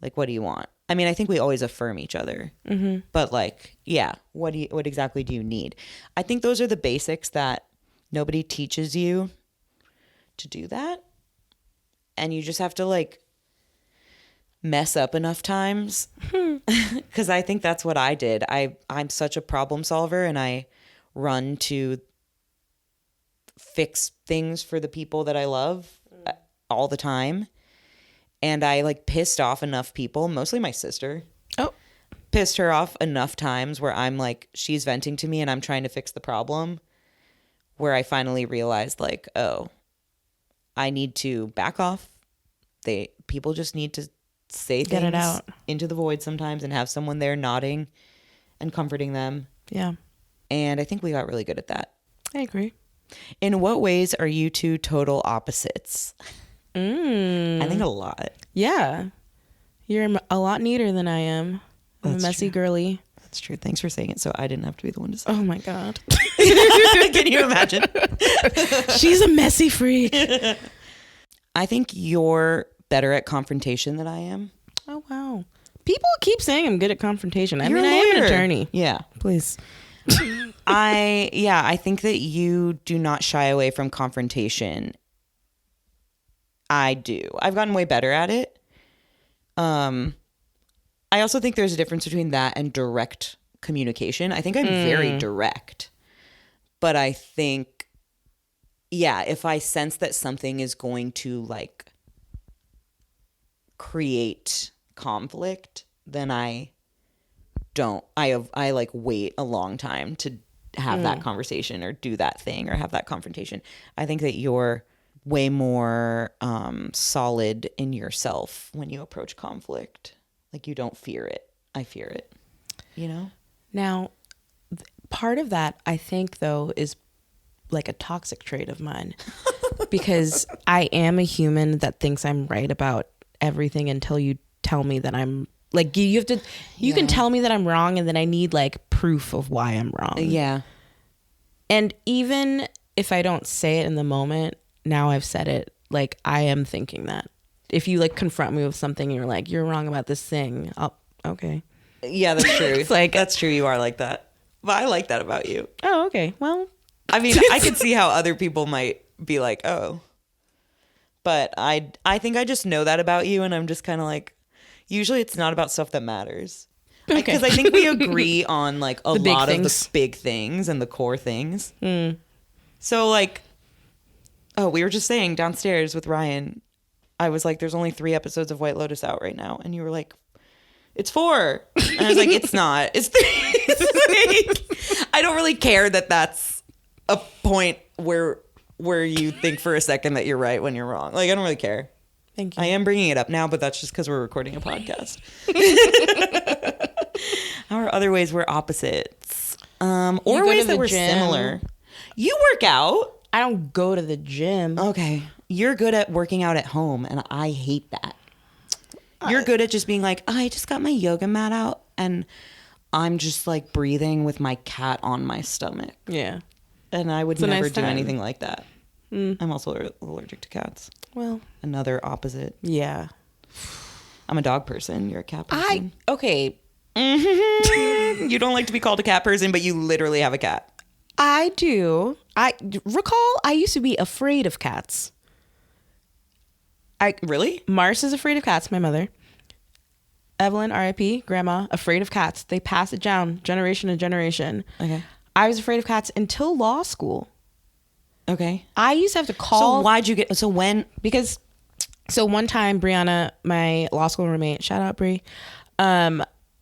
like, what do you want? I mean, I think we always affirm each other, but like, yeah, what exactly do you need? I think those are the basics that nobody teaches you to do that. And you just have to like mess up enough times. Because I think that's what I did. I'm such a problem solver, and I run to fix things for the people that I love all the time. And I like pissed off enough people, mostly my sister. Oh. Pissed her off enough times where I'm like, she's venting to me and I'm trying to fix the problem, where I finally realized like, oh, I need to back off. People just need to say things, get it out into the void sometimes, and have someone there nodding and comforting them. Yeah. And I think we got really good at that. I agree. In what ways are you two total opposites? I think a lot. Yeah. You're a lot neater than I am. I'm a messy girly. That's true. Thanks for saying it so I didn't have to be the one to say it. Oh my God. Can you imagine? She's a messy freak. I think you're better at confrontation than I am. Oh, wow. People keep saying I'm good at confrontation. I You're mean, a I am an lawyer. attorney. Yeah. Please. I think that you do not shy away from confrontation. I do. I've gotten way better at it. I also think there's a difference between that and direct communication. I think I'm very direct. But I think, yeah, if I sense that something is going to like create conflict, then I don't. I like wait a long time to have that conversation or do that thing or have that confrontation. I think that you're way more solid in yourself when you approach conflict. Like, you don't fear it. I fear it. You know? Now, part of that, I think, though, is like a toxic trait of mine. Because I am a human that thinks I'm right about everything until you tell me that I'm like, you have to, you can tell me that I'm wrong, and then I need like proof of why I'm wrong. Yeah. And even if I don't say it in the moment, now I've said it, like, I am thinking that. If you like confront me with something and you're like, you're wrong about this thing, okay. Yeah, that's true. It's like, that's true. You are like that. But I like that about you. Oh, okay. Well, I mean, I can see how other people might be like, oh. But I think I just know that about you, and I'm just kind of like, usually it's not about stuff that matters. Okay. Because I think we agree on like a The lot of things. the big things and the core things. So like, oh, we were just saying downstairs with Ryan, I was like, there's only 3 episodes of White Lotus out right now. And you were like, it's 4. And I was like, it's not. It's 3. I don't really care that that's a point where you think for a second that you're right when you're wrong. Like, I don't really care. Thank you. I am bringing it up now, but that's just because we're recording a podcast. How are other ways we're opposites? Or go to ways the that we're gym. similar. You work out. I don't go to the gym. Okay. You're good at working out at home, and I hate that. You're good at just being like, oh, I just got my yoga mat out, and I'm just like breathing with my cat on my stomach. Yeah. And I would It's a never nice do time. anything like that. I'm also allergic to cats. Well, Another opposite. yeah. I'm a dog person. You're a cat person. Okay. You don't like to be called a cat person, but you literally have a cat. I do. I recall I used to be afraid of cats. Really? Mars is afraid of cats, my mother. Evelyn, R.I.P., grandma, afraid of cats. They pass it down generation to generation. Okay. I was afraid of cats until law school. Okay. I used to have to call. So why'd you get, so when? Because, so one time, Brianna, my law school roommate, shout out Bri,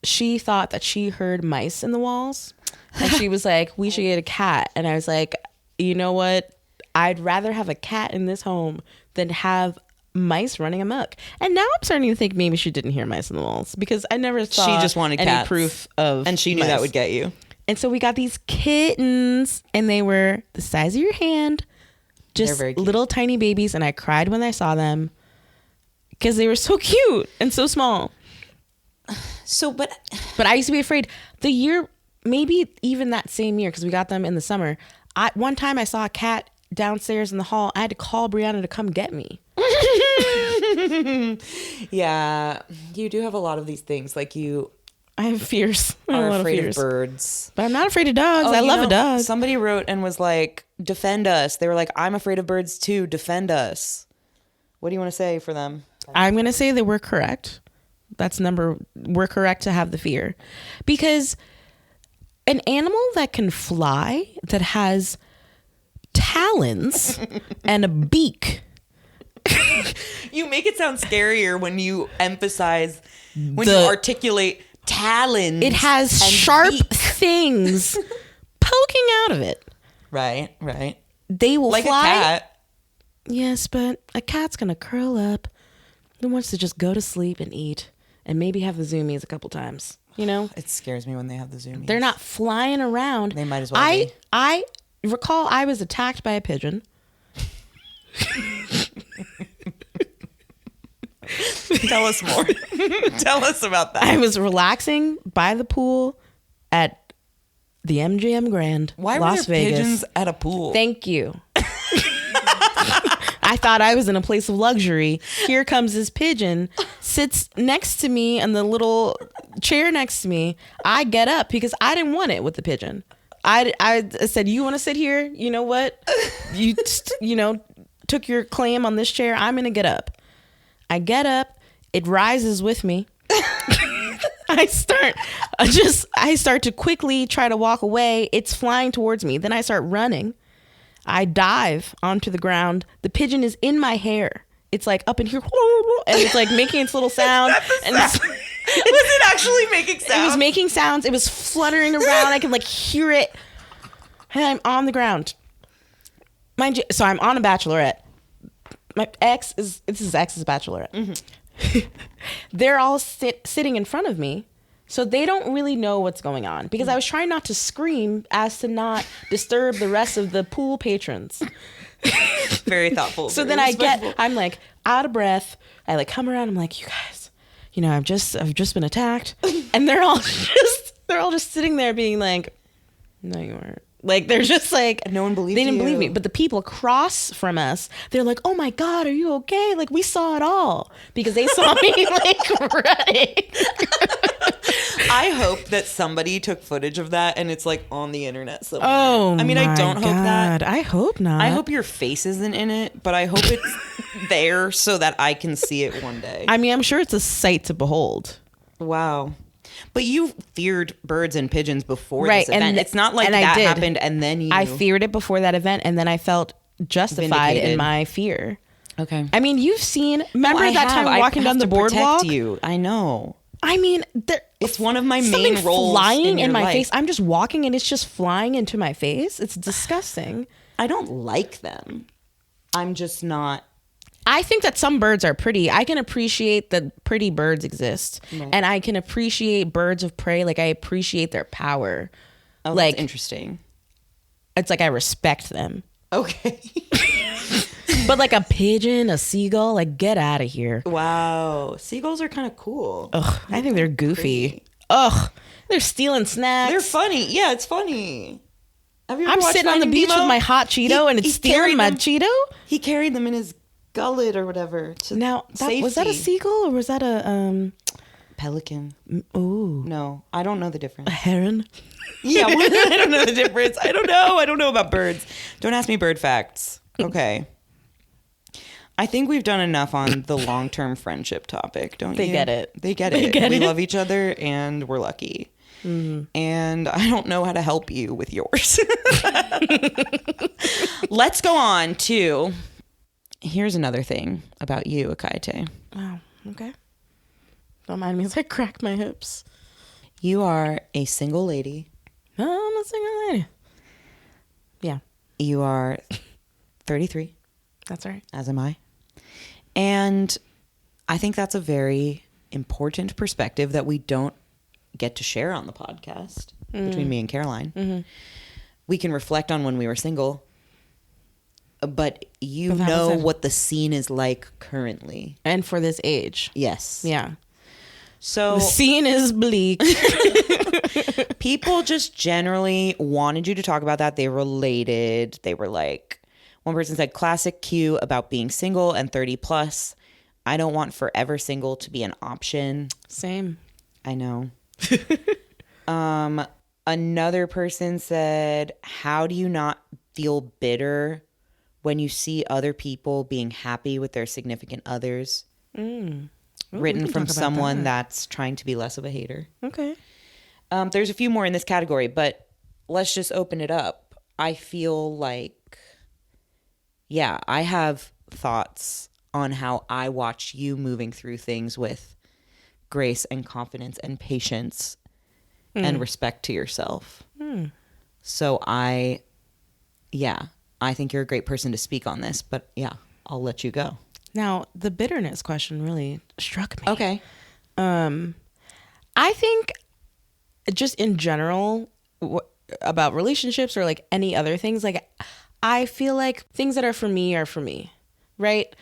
she thought that she heard mice in the walls. And she was like, we should get a cat. And I was like, you know what? I'd rather have a cat in this home than have mice running amok. And now I'm starting to think maybe she didn't hear mice in the walls because I never saw She just wanted any cats. proof of And she knew mice. that would get you. And so we got these kittens and they were the size of your hand, just very cute. little tiny babies. And I cried when I saw them because they were so cute and so small. So, but I used to be afraid the year, maybe even that same year, because we got them in the summer. One time I saw a cat downstairs in the hall. I had to call Brianna to come get me. yeah, you do have a lot of these things. Like you I have fears. I have a are lot afraid fears. of birds. But I'm not afraid of dogs. I you love know, a dog. Somebody wrote and was like, defend us. They were like, I'm afraid of birds too. Defend us. What do you want to say for them? I'm going to say that we're correct. We're correct to have the fear. Because an animal that can fly, that has talons and a beak. You make it sound scarier when you emphasize, when The- you articulate talons. It has and sharp beak. things poking out of it. Right, right. They will Like fly. a cat. Yes, but a cat's going to curl up and wants to just go to sleep and eat and maybe have the zoomies a couple times. You know? It scares me when they have the zoomies. They're not flying around. They might as well be. I recall I was attacked by a pigeon. Tell us more. Tell us about that. I was relaxing by the pool at the MGM Grand, Why Las were there Vegas. pigeons at a pool? Thank you. I thought I was in a place of luxury. Here comes this pigeon, sits next to me in the little chair next to me. I get up because I didn't want it with the pigeon. I said, you want to sit here? You know what? You took your claim on this chair. I'm going to get up. I get up. It rises with me. I start to quickly try to walk away. It's flying towards me. Then I start running. I dive onto the ground. The pigeon is in my hair. It's like up in here, and it's like making its little sound. And Was it actually making sounds? it was making sounds. It was fluttering around. I could like hear it. And I'm on the ground. Mind you, so I'm on a bachelorette. This is ex's bachelorette. Mm-hmm. They're all sitting in front of me. So they don't really know what's going on because I was trying not to scream as to not disturb the rest of the pool patrons. Very thoughtful. So very then respectful. I'm like out of breath. I like come around. I'm like, you guys, I've just been attacked, and they're all just sitting there being like, no, you weren't. Like they're just like, no one believed They didn't believe me. you. But the people across from us, they're like, oh my God, are you okay? Like we saw it all because they saw me like running. I hope that somebody took footage of that and it's like on the internet somewhere. Oh, I mean, I don't hope that. I hope not. I hope your face isn't in it, but I hope it's there so that I can see it one day. I mean, I'm sure it's a sight to behold. Wow. But you feared birds and pigeons before Right, this event. and It's not like and I that did. happened and then you... I feared it before that event, and then I felt justified Vindicated. in my fear. Okay. I mean, you've seen... Remember I that have. time walking I down have the to protect boardwalk? you. I know. I mean, It's one of my something main roles flying in your my life. face. I'm just walking, and it's just flying into my face. It's disgusting. I don't like them. I'm just not... I think that some birds are pretty. I can appreciate that pretty birds exist. Right. And I can appreciate birds of prey. Like, I appreciate their power. Oh, like, that's interesting. It's like I respect them. Okay. But like a pigeon, a seagull, like, get out of here. Wow. Seagulls are kind of cool. Ugh, I think they're goofy. Pretty. Ugh, they're stealing snacks. They're funny. Yeah, it's funny. Have you ever I'm watched sitting on the Finding beach Nemo? with my hot Cheeto, and it's he stealing carried my them- Cheeto. He carried them in his gullet or whatever. Now, was that a seagull or was that a pelican? ooh, No, I don't know the difference. a heron? Yeah, I don't know the difference. I don't know. I don't know about birds. Don't ask me bird facts. Okay. I think we've done enough on the long-term friendship topic, don't They you? get it. They get They it. get we it. love each other and we're lucky. And I don't know how to help you with yours. Let's go on to... Here's another thing about you, Ekaette. Oh, okay. Don't mind me as I crack my hips. You are a single lady. No, I'm a single lady. Yeah, You are 33, that's right. as am I. And I think that's a very important perspective that we don't get to share on the podcast between me and Caroline. We can reflect on when we were single, but you But that know was it. what the scene is like currently. And for this age. Yes. Yeah. So The scene is bleak. people just generally wanted you to talk about that. They related. They were like, one person said, classic cue about being single and 30 plus. I don't want forever single to be an option. Same. I know. Another person said, how do you not feel bitter when you see other people being happy with their significant others? Ooh, Written we can from talk about someone that. that's trying to be less of a hater. Okay. There's a few more in this category, but let's just open it up. I feel like, yeah, I have thoughts on how I watch you moving through things with grace and confidence and patience and respect to yourself. So I think you're a great person to speak on this, but yeah, I'll let you go. Now, the bitterness question really struck me. Okay. I think just in general about relationships or like any other things, like I feel like things that are for me, right?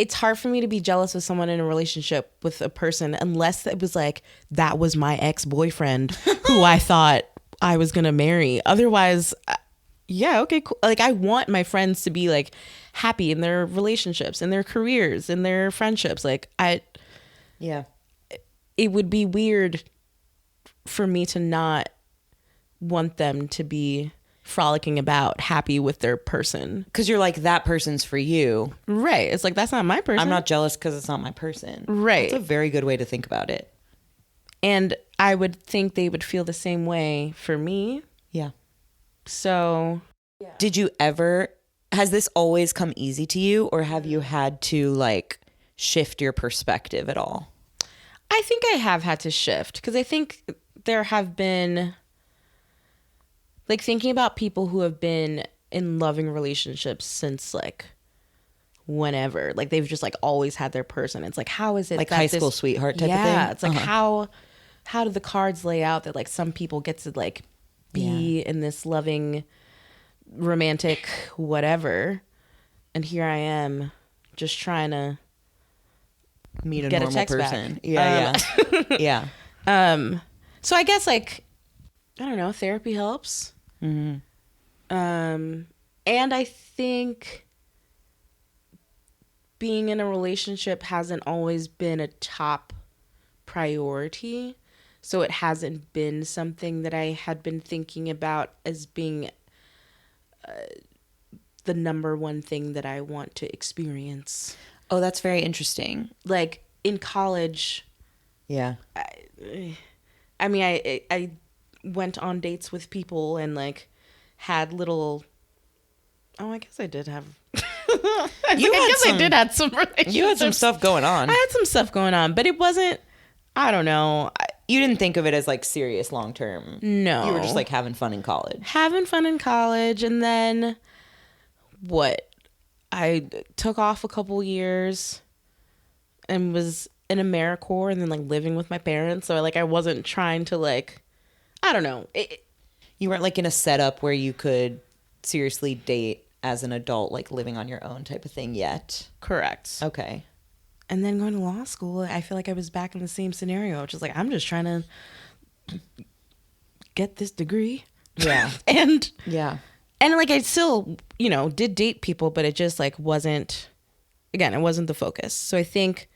It's hard for me to be jealous of someone in a relationship with a person unless it was like that was my ex-boyfriend who I thought I was gonna marry. Otherwise, yeah, okay, cool. Like I want my friends to be like happy in their relationships, in their careers, in their friendships. Like Yeah. it would be weird for me to not want them to be frolicking about happy with their person. Because you're like, that person's for you. Right. It's like, that's not my person. I'm not jealous because it's not my person. Right. That's a very good way to think about it. And I would think they would feel the same way for me. Yeah. So Did you ever, has this always come easy to you, or have you had to like shift your perspective at all? I think I have had to shift because I think there have been, like, thinking about people who have been in loving relationships since like whenever, like they've just like always had their person. It's like, how is it Like that high school sweetheart type of thing? Yeah, it's like how do the cards lay out that like some people get to like be in this loving romantic whatever, and here I am just trying to Meet a get a normal text back. person. Yeah. Yeah. So I guess like, I don't know, therapy helps. And I think being in a relationship hasn't always been a top priority. So it hasn't been something that I had been thinking about as being the number one thing that I want to experience. Oh, that's very interesting. Like in college, Yeah. I mean, I went on dates with people and like had little. Oh, I guess I did have. I did have some relationships. You had some stuff going on. I had some stuff going on, but it wasn't. I don't know. You didn't think of it as like serious long term. No, you were just like having fun in college. Having fun in college, and then what? I took off a couple years and was in AmeriCorps, and then like living with my parents. So like I wasn't trying to like, I don't know. You weren't like in a setup where you could seriously date as an adult, like living on your own type of thing yet. Correct. Okay. And then going to law school, I feel like I was back in the same scenario, which is like, I'm just trying to get this degree. Yeah. and like I still, did date people, but it just like wasn't, again, it wasn't the focus. So I think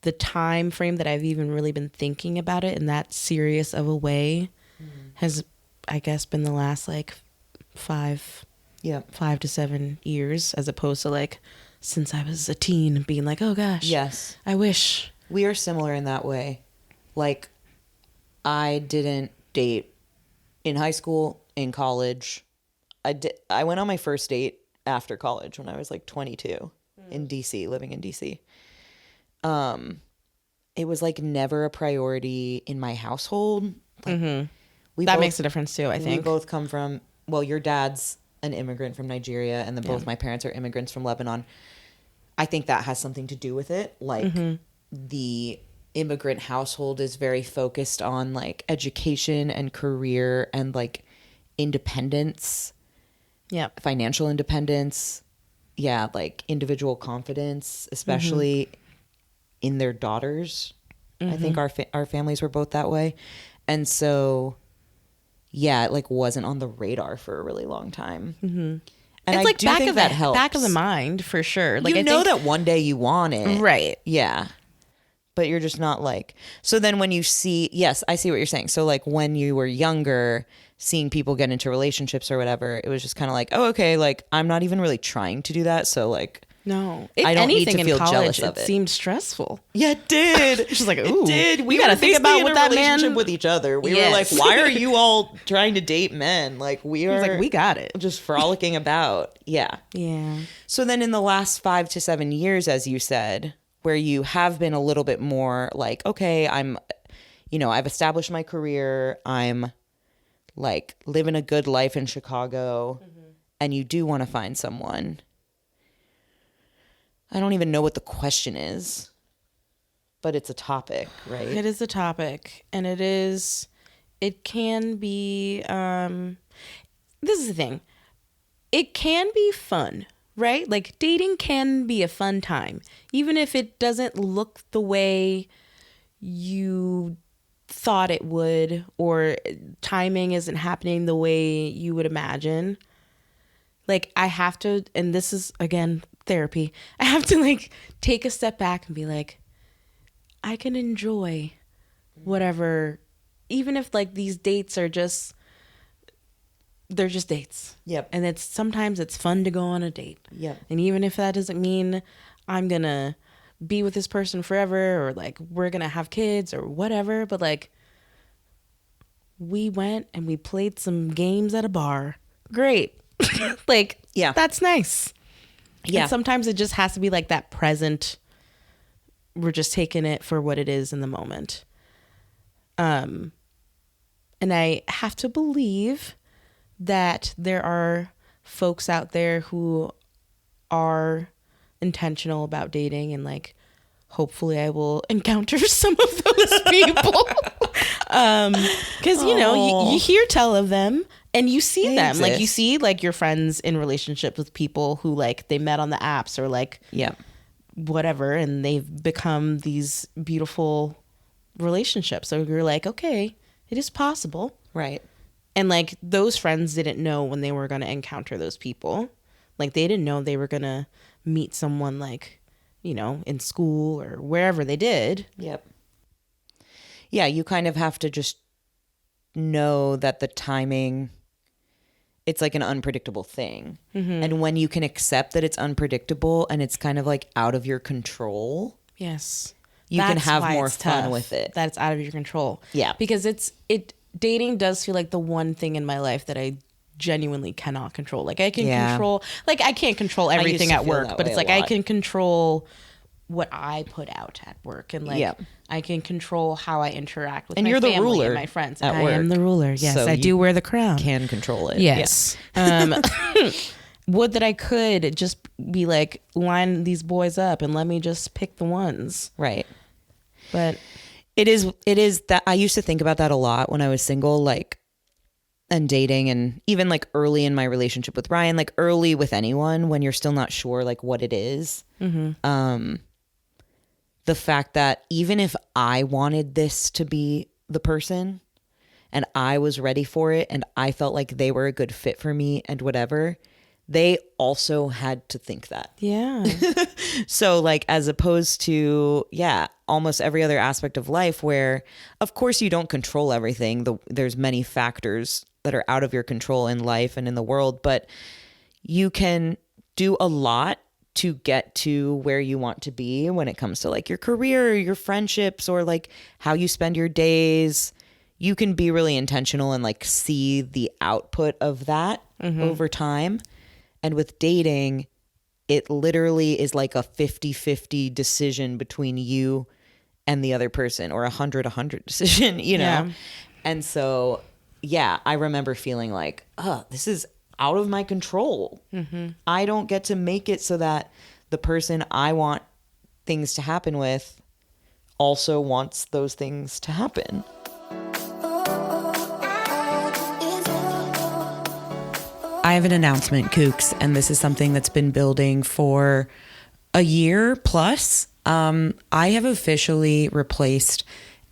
the time frame that I've even really been thinking about it in that serious of a way has, I guess, been the last like 5 to 7 years, as opposed to like since I was a teen being like, oh gosh, yes, I wish. We are similar in that way. Like, I didn't date in high school, in college. I went on my first date after college when I was like 22 in DC, living in DC. It was like never a priority in my household. Like, that makes a difference too, I think. We both come from, well, your dad's an immigrant from Nigeria, and then both my parents are immigrants from Lebanon. I think that has something to do with it. Like, the immigrant household is very focused on like education and career and like independence. Yeah. Financial independence. Yeah. Like individual confidence, especially in their daughters. I think our families were both that way. And so, yeah, it like wasn't on the radar for a really long time. And it's I like do think that helps. Back of the mind for sure. Like, I think that one day you want it. Right. Yeah. But you're just not like, so then when you see, yes, I see what you're saying. So like when you were younger, seeing people get into relationships or whatever, it was just kind of like, oh, okay, like I'm not even really trying to do that. So like, no, I don't need to feel jealous of it. It seemed stressful. Yeah, it did. She's like, ooh, it did. We got to think about what that relationship man with each other. We were like, why are you all trying to date men? Like we are. Like, we got it. Just frolicking about. Yeah. Yeah. So then in the last 5 to 7 years, as you said, where you have been a little bit more like, okay, I'm, I've established my career. I'm like living a good life in Chicago, and you do want to find someone. I don't even know what the question is, but it's a topic, right? It is a topic, and it can be, this is the thing. It can be fun, right? Like dating can be a fun time, even if it doesn't look the way you thought it would, or timing isn't happening the way you would imagine. Like I have to, and this is again, therapy. I have to like take a step back and be like, I can enjoy whatever, even if like these dates are they're just dates. Yep. And sometimes it's fun to go on a date. Yep. And even if that doesn't mean I'm gonna be with this person forever, or like we're gonna have kids or whatever, but like we went and we played some games at a bar. Great. Like, yeah, that's nice. Yeah. And sometimes it just has to be like that present. We're just taking it for what it is in the moment. And I have to believe that there are folks out there who are intentional about dating, and like hopefully I will encounter some of those people. Because you hear tell of them, and you see them exist. Like you see like your friends in relationships with people who like they met on the apps or like whatever, and they've become these beautiful relationships. So you're like, okay, it is possible, right? And like those friends didn't know when they were going to encounter those people. Like they didn't know they were going to meet someone like, in school or wherever they did. Yep. Yeah, you kind of have to just know that the timing, it's like an unpredictable thing. And when you can accept that it's unpredictable and it's kind of like out of your control. Yes. you can That's have why more it's fun tough. with it. That's out of your control. Yeah. Because dating does feel like the one thing in my life that I genuinely cannot control. Like I can control, like I can't control everything at work, but it's like I can control what I put out at work, and like I can control how I interact with my family the ruler and my friends. at I work. am the ruler. Yes, So I do wear the crown. Can control it. Yes. Would that I could just be like, line these boys up and let me just pick the ones. Right. But it is that I used to think about that a lot when I was single, like, and dating, and even like early in my relationship with Ryan, like early with anyone when you're still not sure like what it is. The fact that even if I wanted this to be the person and I was ready for it and I felt like they were a good fit for me and whatever, they also had to think that. yeah. So like, as opposed to, almost every other aspect of life where of course you don't control everything. There's many factors that are out of your control in life and in the world, but you can do a lot to get to where you want to be when it comes to like your career or your friendships or like how you spend your days. You can be really intentional and like see the output of that over time. And with dating, it literally is like a 50-50 decision between you and the other person, or 100-100 decision, you know? Yeah. And so, I remember feeling like, this is out of my control. I don't get to make it so that the person I want things to happen with also wants those things to happen. I have an announcement, Kooks, and this is something that's been building for a year plus. I have officially replaced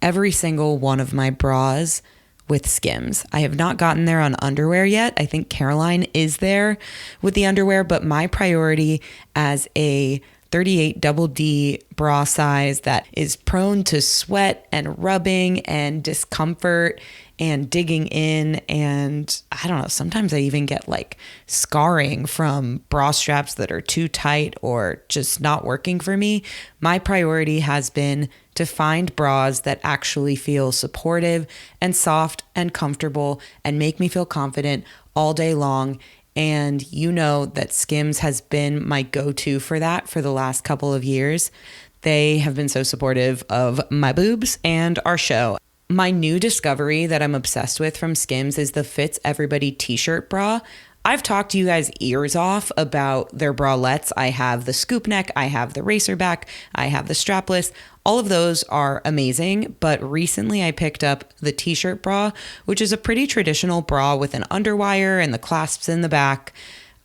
every single one of my bras with Skims. I have not gotten there on underwear yet. I think Caroline is there with the underwear, but my priority as a 38 double D bra size that is prone to sweat and rubbing and discomfort and digging in, and I don't know, sometimes I even get like scarring from bra straps that are too tight or just not working for me. My priority has been to find bras that actually feel supportive and soft and comfortable and make me feel confident all day long. And you know that Skims has been my go-to for that for the last couple of years. They have been so supportive of my boobs and our show. My new discovery that I'm obsessed with from Skims is the Fits Everybody t-shirt bra. I've talked to you guys ears off about their bralettes. I have the scoop neck, I have the racer back, I have the strapless. All of those are amazing, but recently I picked up the t-shirt bra, which is a pretty traditional bra with an underwire and the clasps in the back.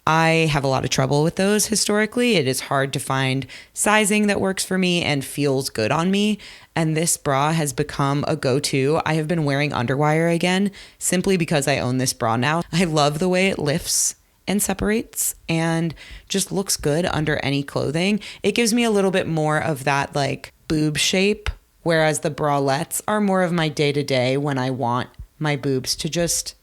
I have a lot of trouble with those historically. It is hard to find sizing that works for me and feels good on me. And this bra has become a go-to. I have been wearing underwire again simply because I own this bra now. I love the way it lifts and separates and just looks good under any clothing. It gives me a little bit more of that like boob shape, whereas the bralettes are more of my day-to-day when I want my boobs to just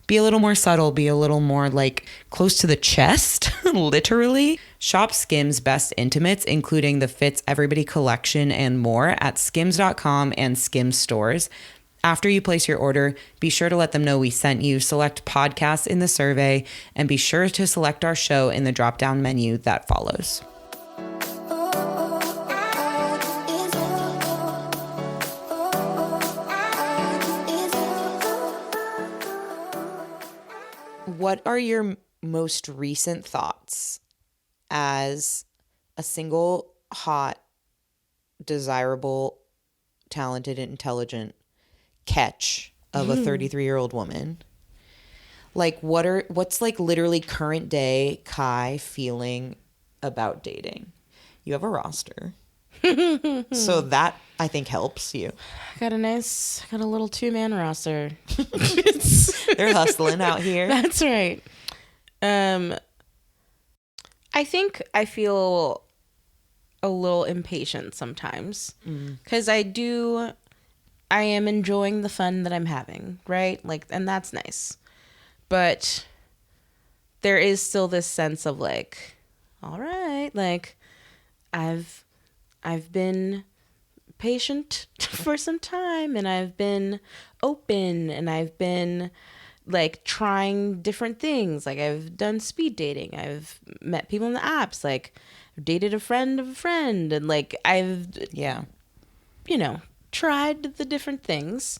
be a little more subtle, be a little more like close to the chest, literally. Shop Skims Best Intimates, including the Fits Everybody collection and more at skims.com and Skims stores. After you place your order, be sure to let them know we sent you, select podcasts in the survey, and be sure to select our show in the drop-down menu that follows. What are your most recent thoughts as a single, hot, desirable, talented, intelligent catch of a 33-year-old woman? Like, what's like literally current day Kae feeling about dating? You have a roster. So that I think helps you. Got a little 2-man roster. They're hustling out here. That's right. I think I feel a little impatient sometimes because I am enjoying the fun that I'm having, right? Like, and that's nice. But there is still this sense of like, all right, like I've been patient for some time, and I've been open, and I've been like trying different things. Like I've done speed dating. I've met people in the apps. Like I've dated a friend of a friend, and like I've tried the different things.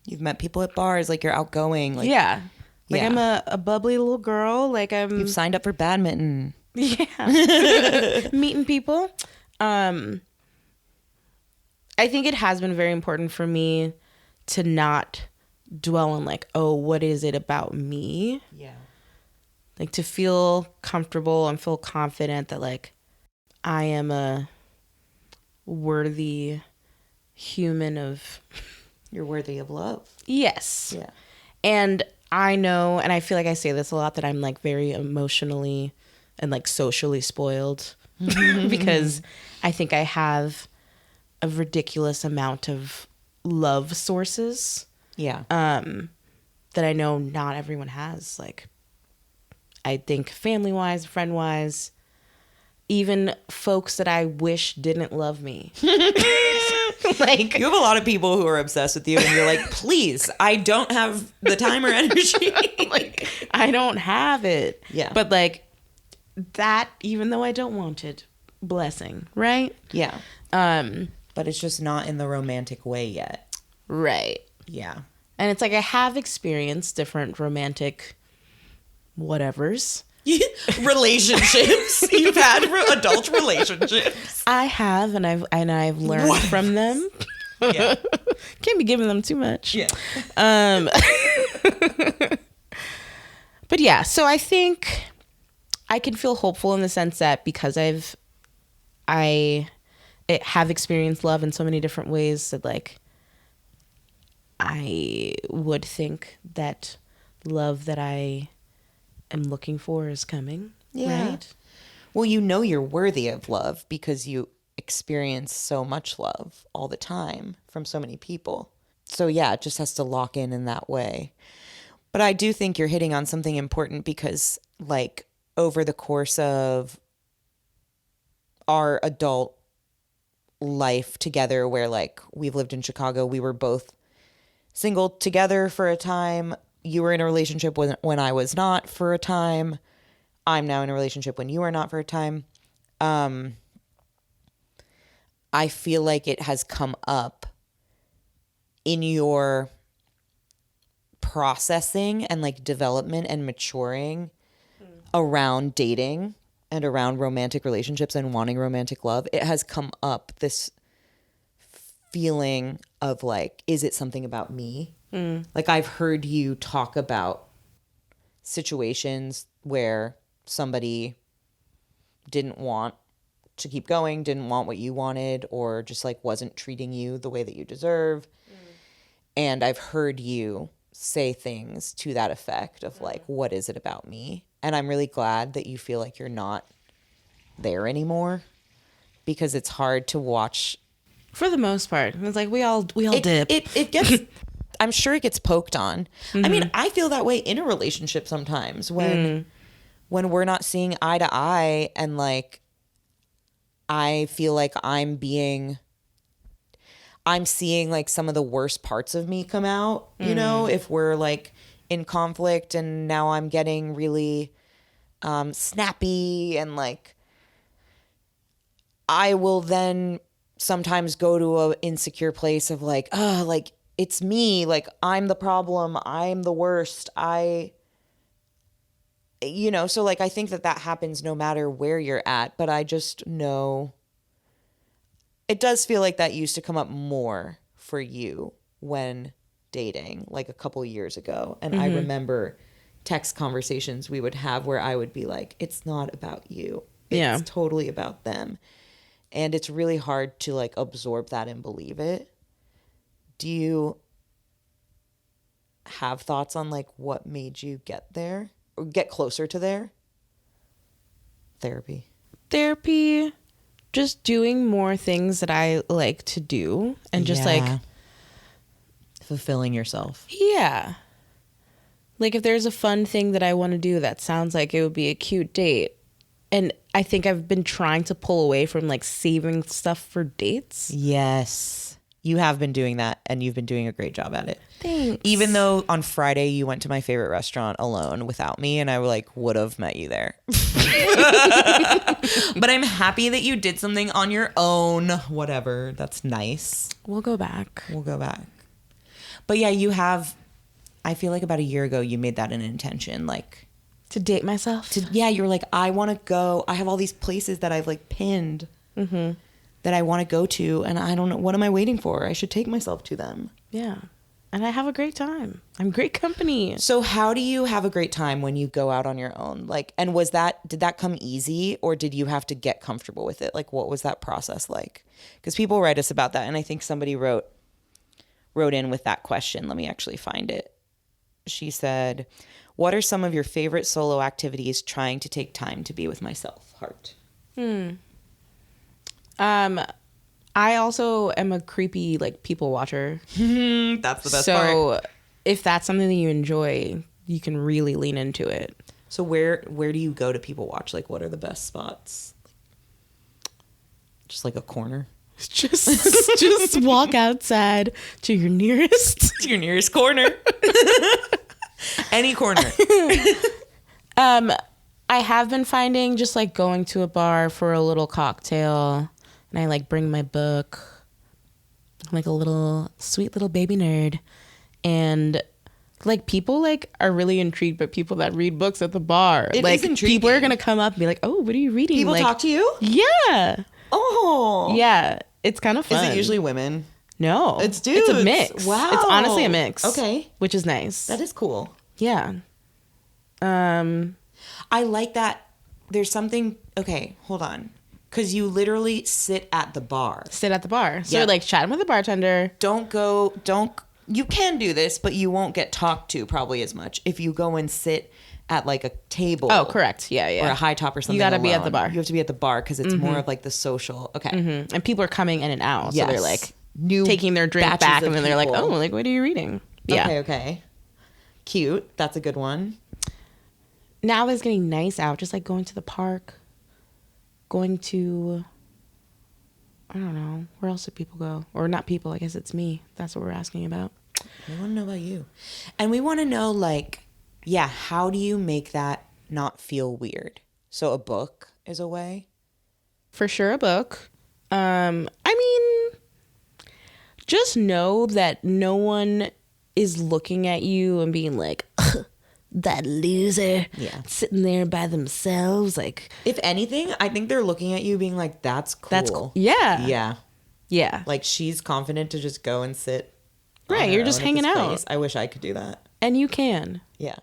You've met people at bars, like you're outgoing. Like, I'm a bubbly little girl. Like you've signed up for badminton. Yeah. Meeting people. I think it has been very important for me to not dwell on like, oh, what is it about me? Yeah. Like to feel comfortable and feel confident that like I am a worthy human of... You're worthy of love. Yes. Yeah. And I know, and I feel like I say this a lot, that I'm like very emotionally and like socially spoiled because I think I have a ridiculous amount of love sources. Yeah. That I know not everyone has. Like, I think family-wise, friend-wise, even folks that I wish didn't love me. Like, you have a lot of people who are obsessed with you, and you're like, please, I don't have the time or energy. Like, I don't have it. Yeah. But like that, even though I don't want it, blessing, right? Yeah. But it's just not in the romantic way yet. Right. Yeah. And it's like I have experienced different romantic whatevers. Relationships. You've had adult relationships. I have, and I've learned from them. Yeah. Can't be giving them too much. Yeah. But yeah, so I think I can feel hopeful in the sense that because I have experienced love in so many different ways that like I would think that love that I am looking for is coming. Yeah. Right? Well, you know you're worthy of love because you experience so much love all the time from so many people. So yeah, it just has to lock in that way. But I do think you're hitting on something important because like over the course of our adult life together, where like we've lived in Chicago, we were both single together for a time. You were in a relationship when I was not for a time. I'm now in a relationship when you are not for a time. I feel like it has come up in your processing and like development and maturing around dating and around romantic relationships and wanting romantic love. It has come up this feeling of like, is it something about me? Like I've heard you talk about situations where somebody didn't want to keep going, didn't want what you wanted, or just like wasn't treating you the way that you deserve. And I've heard you say things to that effect of like, what is it about me? And I'm really glad that you feel like you're not there anymore because it's hard to watch. For the most part. It's like we all dip. It gets I'm sure it gets poked on. I mean, I feel that way in a relationship sometimes when we're not seeing eye to eye, and like I feel like I'm seeing like some of the worst parts of me come out, you know, if we're like in conflict, and now I'm getting really snappy, and like I will then sometimes go to a insecure place of like, oh, like it's me, like I'm the problem, I'm the worst, so like I think that happens no matter where you're at, but I just know it does feel like that used to come up more for you when dating, like a couple years ago. And I remember text conversations we would have where I would be like, it's not about you. It's totally about them. And it's really hard to like absorb that and believe it. Do you have thoughts on like what made you get there or get closer to there? Therapy, just doing more things that I like to do, and just like fulfilling yourself. Yeah. Like if there's a fun thing that I want to do that sounds like it would be a cute date, And I think I've been trying to pull away from like saving stuff for dates. Yes. You have been doing that, and you've been doing a great job at it. Thanks. Even though on Friday you went to my favorite restaurant alone without me, and I like would have met you there. But I'm happy that you did something on your own. Whatever. That's nice. We'll go back. But yeah, you have, I feel like about a year ago you made that an intention, like To date myself? you were like, I want to go. I have all these places that I've like pinned that I want to go to, and I don't know, what am I waiting for? I should take myself to them. Yeah. And I have a great time. I'm great company. So how do you have a great time when you go out on your own? Like, and did that come easy, or did you have to get comfortable with it? Like, what was that process like? Because people write us about that, and I think somebody wrote in with that question. Let me actually find it. She said, what are some of your favorite solo activities trying to take time to be with myself? Heart. I also am a creepy like people watcher. That's the best part. So if that's something that you enjoy, you can really lean into it. So where do you go to people watch? Like, what are the best spots? Just like a corner? Just walk outside to your nearest corner. Any corner. I have been finding just like going to a bar for a little cocktail, and I like bring my book. I'm like a little sweet little baby nerd, and like people like are really intrigued by people that read books at the bar. It like is intriguing. People are gonna come up and be like, "Oh, what are you reading?" People like, talk to you? Yeah. Oh. Yeah. It's kind of fun. Is it usually women? No. It's dudes. It's a mix. Wow. It's honestly a mix. Okay. Which is nice. That is cool. Yeah. I like that. There's something. Okay, hold on. Because you literally sit at the bar. So Yep. you're like chatting with the bartender. You can do this, but you won't get talked to probably as much if you go and sit at like a table. Oh, correct. Yeah. Or a high top or something. You gotta alone. be at the bar. You have to be at the bar because it's more of like the social. Okay. And people are coming in and out. Yes. So they're like New taking their drink batches back, of and then they're like, people. oh, like, what are you reading? Yeah. Okay. Cute. That's a good one. Now that it's getting nice out, just like going to the park, going to, I don't know, where else do people go? Or not people, I guess it's me. That's what we're asking about. We want to know about you. And we want to know, like, yeah, how do you make that not feel weird? So a book is a way? For sure, a book. I mean, just know that no one is looking at you and being like, that loser sitting there by themselves. Like, if anything, I think they're looking at you being like, that's cool. that's cool. Yeah. Yeah. Yeah. Like, she's confident to just go and sit. Right. You're just hanging out. Place. I wish I could do that. And you can. Yeah.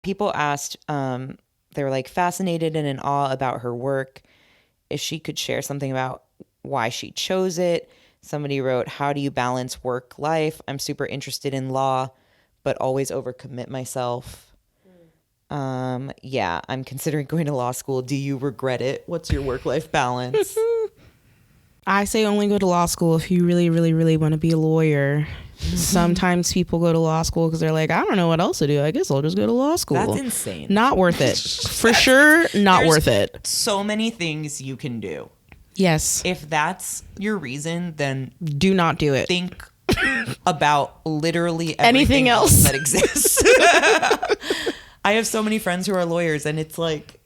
People asked, they were like fascinated and in awe about her work. If she could share something about why she chose it. Somebody wrote, how do you balance work life? I'm super interested in law, but always overcommit myself. Yeah, I'm considering going to law school. Do you regret it? What's your work-life balance? I say only go to law school if you really, really, really want to be a lawyer. Sometimes people go to law school because they're like, I don't know what else to do. I guess I'll just go to law school. That's insane. Not worth it. For sure, not worth it. So many things you can do. Yes. If that's your reason, then Do not do it. think about literally Anything everything else that exists. I have so many friends who are lawyers, and it's like,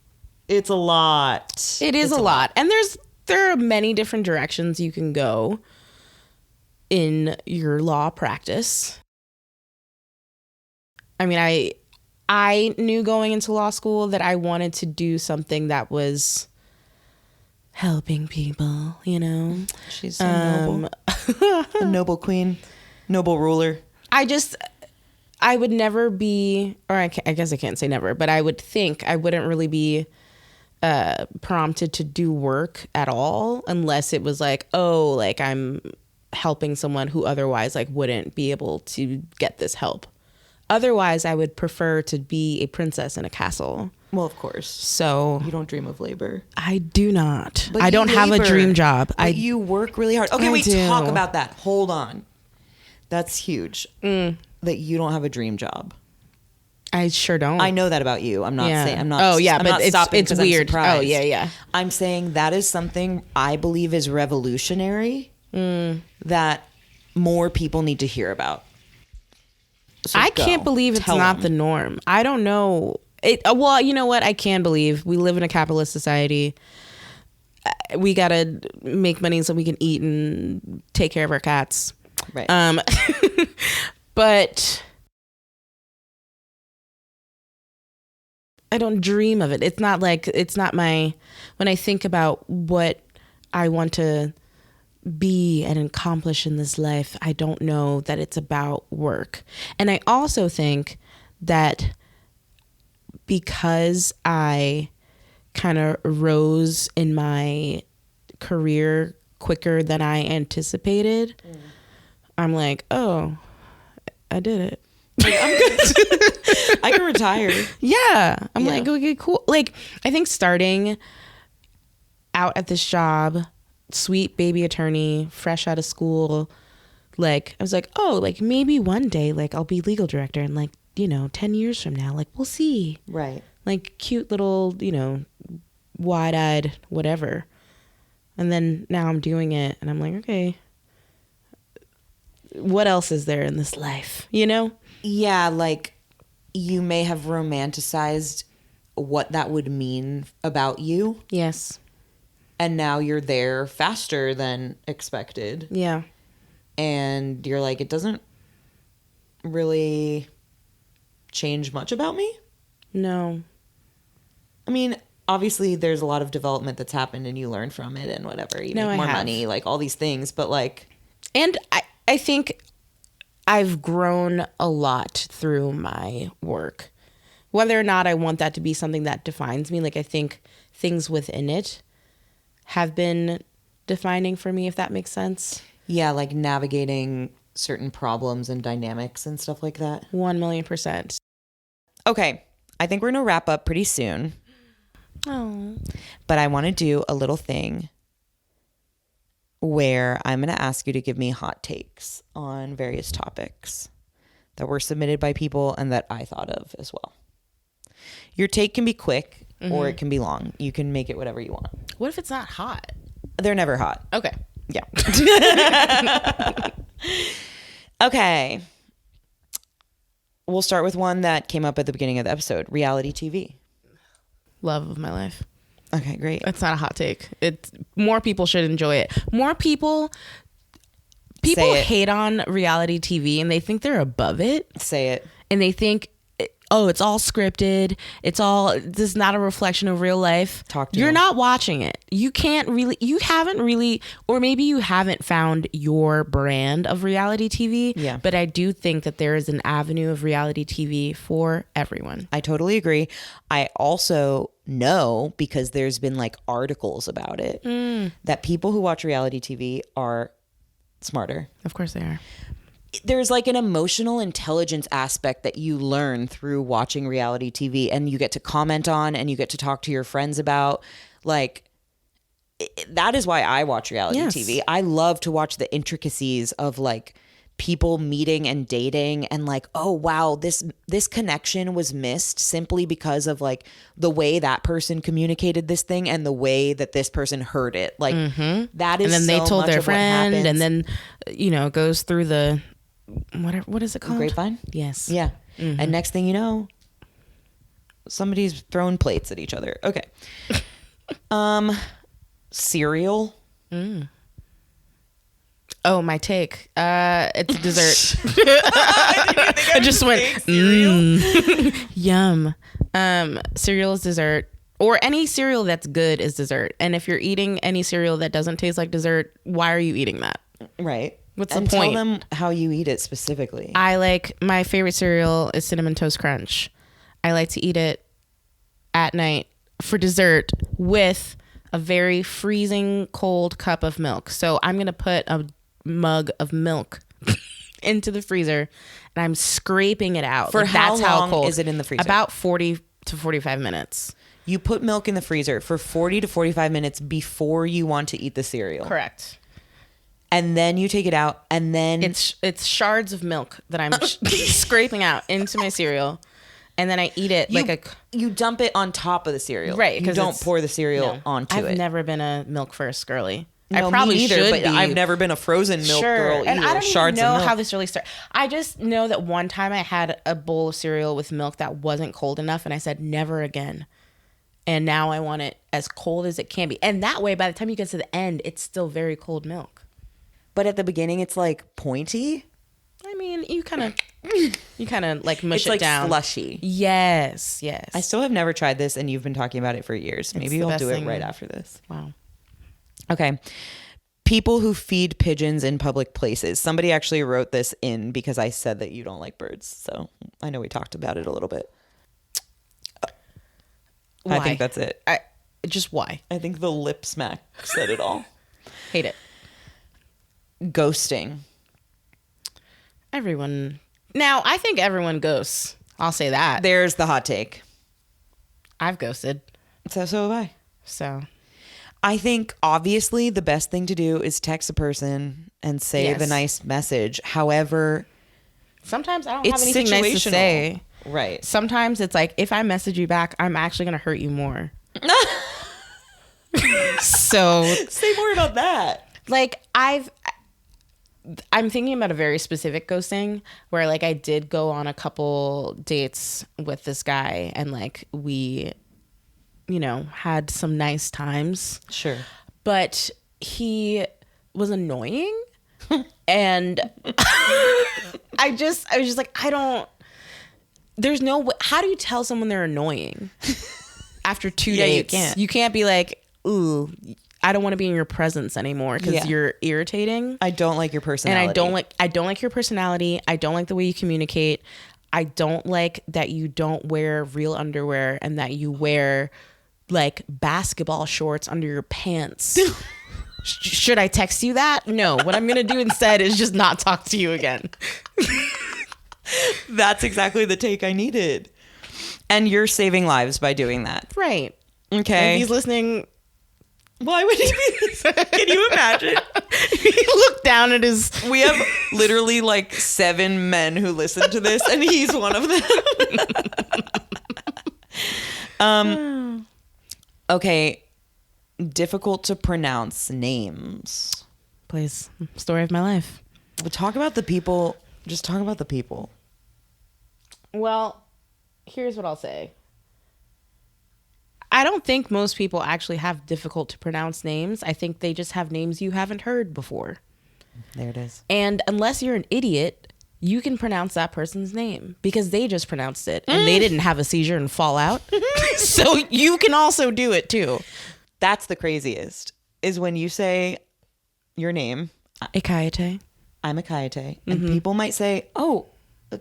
it's a lot. It is a lot. And there are many different directions you can go in your law practice. I mean, I knew going into law school that I wanted to do something that was helping people, you know. She's so noble. A noble queen, noble ruler. I would never be, or I guess I can't say never, but I would think I wouldn't really be prompted to do work at all unless it was like, oh, like I'm helping someone who otherwise like wouldn't be able to get this help. Otherwise, I would prefer to be a princess in a castle. Well, of course. So You don't dream of labor. I do not. But I you don't have a labor. dream job. But you work really hard. Okay, I wait, do. talk about that. Hold on. That's huge. That you don't have a dream job. I sure don't. I know that about you. I'm not saying, I'm not. Oh yeah, I'm but not stopping it's weird. I'm oh yeah. I'm saying that is something I believe is revolutionary that more people need to hear about. So I can't believe it's not the norm. I don't know. Well, you know what? I can believe we live in a capitalist society. We gotta make money so we can eat and take care of our cats. Right. But I don't dream of it. It's not my, when I think about what I want to be and accomplish in this life, I don't know that it's about work. And I also think that because I kind of rose in my career quicker than I anticipated, I'm like, oh, I did it. Like, I'm good. I can retire. Yeah. I'm like, okay, cool. Like, I think starting out at this job, sweet baby attorney, fresh out of school, like, I was like, oh, like, maybe one day, like, I'll be legal director, and, like, 10 years from now, like, we'll see. Right. Like, cute little, wide-eyed whatever. And then now I'm doing it, and I'm like, okay, what else is there in this life, Yeah, like, you may have romanticized what that would mean about you. Yes. And now you're there faster than expected. Yeah. And you're like, it doesn't really change much about me? No. I mean, obviously there's a lot of development that's happened and you learn from it and whatever. You make more money, like all these things, but like... And I think I've grown a lot through my work. Whether or not I want that to be something that defines me, like, I think things within it have been defining for me, if that makes sense. Yeah, like navigating certain problems and dynamics and stuff like that. 1,000,000%. Okay, I think we're going to wrap up pretty soon. Oh. But I want to do a little thing where I'm going to ask you to give me hot takes on various topics that were submitted by people and that I thought of as well. Your take can be quick or it can be long. You can make it whatever you want. What if it's not hot? They're never hot. Okay. Yeah. Okay. We'll start with one that came up at the beginning of the episode. Reality TV. Love of my life. Okay, great. That's not a hot take. It's more people should enjoy it. More people hate on reality TV and they think they're above it. Say it. And they think, oh, it's all scripted. This is not a reflection of real life. You're not watching it. You haven't really, or maybe you haven't found your brand of reality TV. Yeah. But I do think that there is an avenue of reality TV for everyone. I totally agree. I also know, because there's been like articles about it, that people who watch reality TV are smarter. Of course they are. There's like an emotional intelligence aspect that you learn through watching reality TV, and you get to comment on and you get to talk to your friends about. Like, that is why I watch reality TV. I love to watch the intricacies of like people meeting and dating and like, oh wow, this connection was missed simply because of like the way that person communicated this thing and the way that this person heard it. Like that is, and then they told their friend, and then it goes through the what is it called? Grapevine? Yes. Yeah. And next thing you know, somebody's throwing plates at each other. Okay. Cereal. Oh, my take. It's a dessert. I just went, yum. Cereal is dessert. Or any cereal that's good is dessert. And if you're eating any cereal that doesn't taste like dessert, why are you eating that? Right. What's the point? Tell them how you eat it specifically. My favorite cereal is Cinnamon Toast Crunch. I like to eat it at night for dessert with a very freezing cold cup of milk. So I'm going to put a mug of milk into the freezer and I'm scraping it out. For how long is it in the freezer? About 40 to 45 minutes. You put milk in the freezer for 40 to 45 minutes before you want to eat the cereal. Correct. And then you take it out, and then it's shards of milk that I'm scraping out into my cereal, and then I eat it you dump it on top of the cereal. Right. You don't pour the cereal onto it. I've never been a milk first girly. No, I probably me either, should but be. I've never been a frozen milk girl either. And I don't Shards even know of milk. how this really started. I just know that one time I had a bowl of cereal with milk that wasn't cold enough, and I said, never again. And now I want it as cold as it can be. And that way, by the time you get to the end, it's still very cold milk. But at the beginning, it's like pointy. I mean, you kind of like mush it down. It's like slushy. Yes. I still have never tried this, and you've been talking about it for years. Maybe I'll do it right after this. Wow. Okay. People who feed pigeons in public places. Somebody actually wrote this in because I said that you don't like birds. So I know we talked about it a little bit. Why? I think that's it. Just why? I think the lip smack said it all. Hate it. Ghosting. Now, I think everyone ghosts. I'll say that. There's the hot take. I've ghosted. So have I. So I think obviously the best thing to do is text a person and say the nice message. However, sometimes I don't have anything nice to say. Right. Sometimes it's like, if I message you back, I'm actually going to hurt you more. So say more about that. Like I'm thinking about a very specific ghosting where like I did go on a couple dates with this guy and like we, had some nice times. Sure. But he was annoying. And I was just like, there's no way. How do you tell someone they're annoying after 2 dates? You can't be like, ooh, I don't want to be in your presence anymore because you're irritating. I don't like your personality. And I don't like your personality. I don't like the way you communicate. I don't like that you don't wear real underwear and that you wear like basketball shorts under your pants. Should I text you that? No. What I'm going to do instead is just not talk to you again. That's exactly the take I needed. And you're saving lives by doing that. Right. Okay. If he's listening. Why would he be? Can you imagine? He looked down at his. We have literally like 7 men who listen to this, and he's one of them. Okay. Difficult to pronounce names. Please. Story of my life. But talk about the people. Just talk about the people. Well, here's what I'll say. I don't think most people actually have difficult to pronounce names. I think they just have names you haven't heard before. There it is. And unless you're an idiot, you can pronounce that person's name because they just pronounced it and they didn't have a seizure and fall out. So you can also do it too. That's the craziest, is when you say your name. Ekaette. I'm Ekaette. And people might say, oh,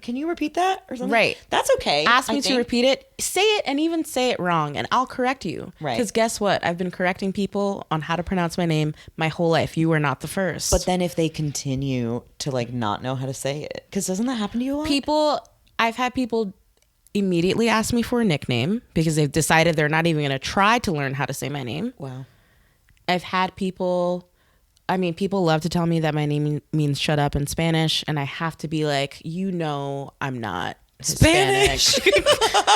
can you repeat that or something? Right. That's okay. Ask me to repeat it. Say it and even say it wrong and I'll correct you. Right. Because guess what? I've been correcting people on how to pronounce my name my whole life. You are not the first. But then if they continue to like not know how to say it, because doesn't that happen to you a lot? I've had people immediately ask me for a nickname because they've decided they're not even going to try to learn how to say my name. Wow. I've had people love to tell me that my name means shut up in Spanish, and I have to be like, I'm not Hispanic. Spanish.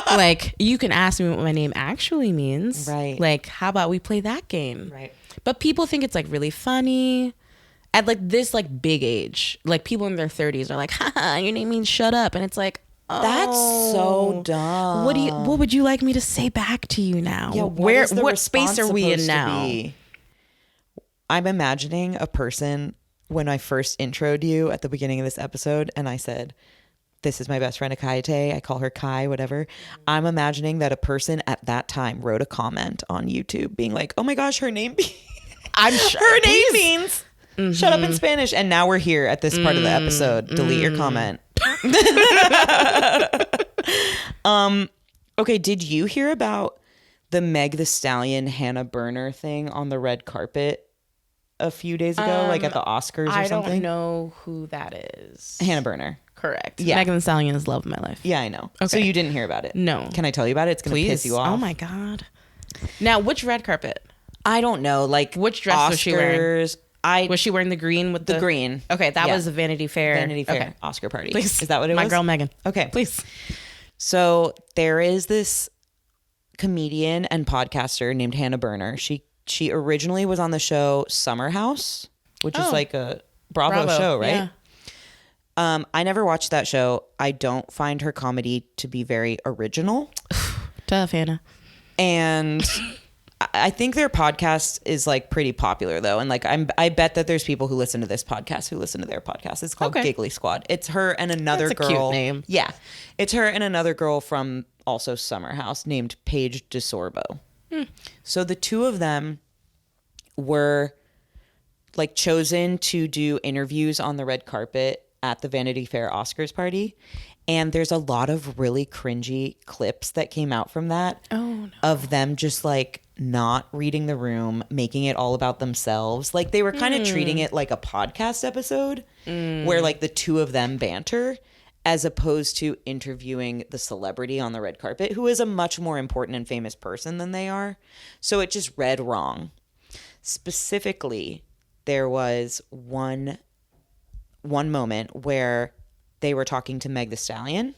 Like, you can ask me what my name actually means. Right. Like, how about we play that game? Right. But people think it's like really funny. At like this like big age, like people in their 30s are like, haha, your name means shut up. And it's like, oh, that's so dumb. What would you like me to say back to you now? Yeah, what space are we in now? I'm imagining a person when I first introed you at the beginning of this episode and I said, this is my best friend Ekaette. I call her Kai, whatever. I'm imagining that a person at that time wrote a comment on YouTube being like, oh my gosh, her name means shut up in Spanish. And now we're here at this part of the episode. Delete your comment. Okay, did you hear about the Meg Thee Stallion Hannah Berner thing on the red carpet a few days ago, like at the Oscars or something? I don't know who that is. Hannah Berner. Correct. Yeah. Megan Thee Stallion is love of my life. Yeah, I know. Okay. So you didn't hear about it? No. Can I tell you about it? It's going to piss you off. Oh my God. Now, which red carpet? I don't know. Like, which dress Oscars, was she wearing? Was she wearing the green with the green? Okay, that was a Vanity Fair. Vanity Fair Oscar party. Please. Is that what it was? My girl Megan. Okay. Please. So there is this comedian and podcaster named Hannah Berner. She originally was on the show Summer House, which is like a Bravo show, right? Yeah. I never watched that show. I don't find her comedy to be very original. Tough, Hannah. And I think their podcast is like pretty popular though. And like I bet that there's people who listen to this podcast who listen to their podcast. It's called Giggly Squad. It's her and another That's girl. a cute name. Yeah. It's her and another girl from also Summer House named Paige DeSorbo. So the two of them were like chosen to do interviews on the red carpet at the Vanity Fair Oscars party. And there's a lot of really cringy clips that came out from that of them just like not reading the room, making it all about themselves. Like they were kind of treating it like a podcast episode where like the two of them banter as opposed to interviewing the celebrity on the red carpet, who is a much more important and famous person than they are. So it just read wrong. Specifically, there was one moment where they were talking to Meg Thee Stallion,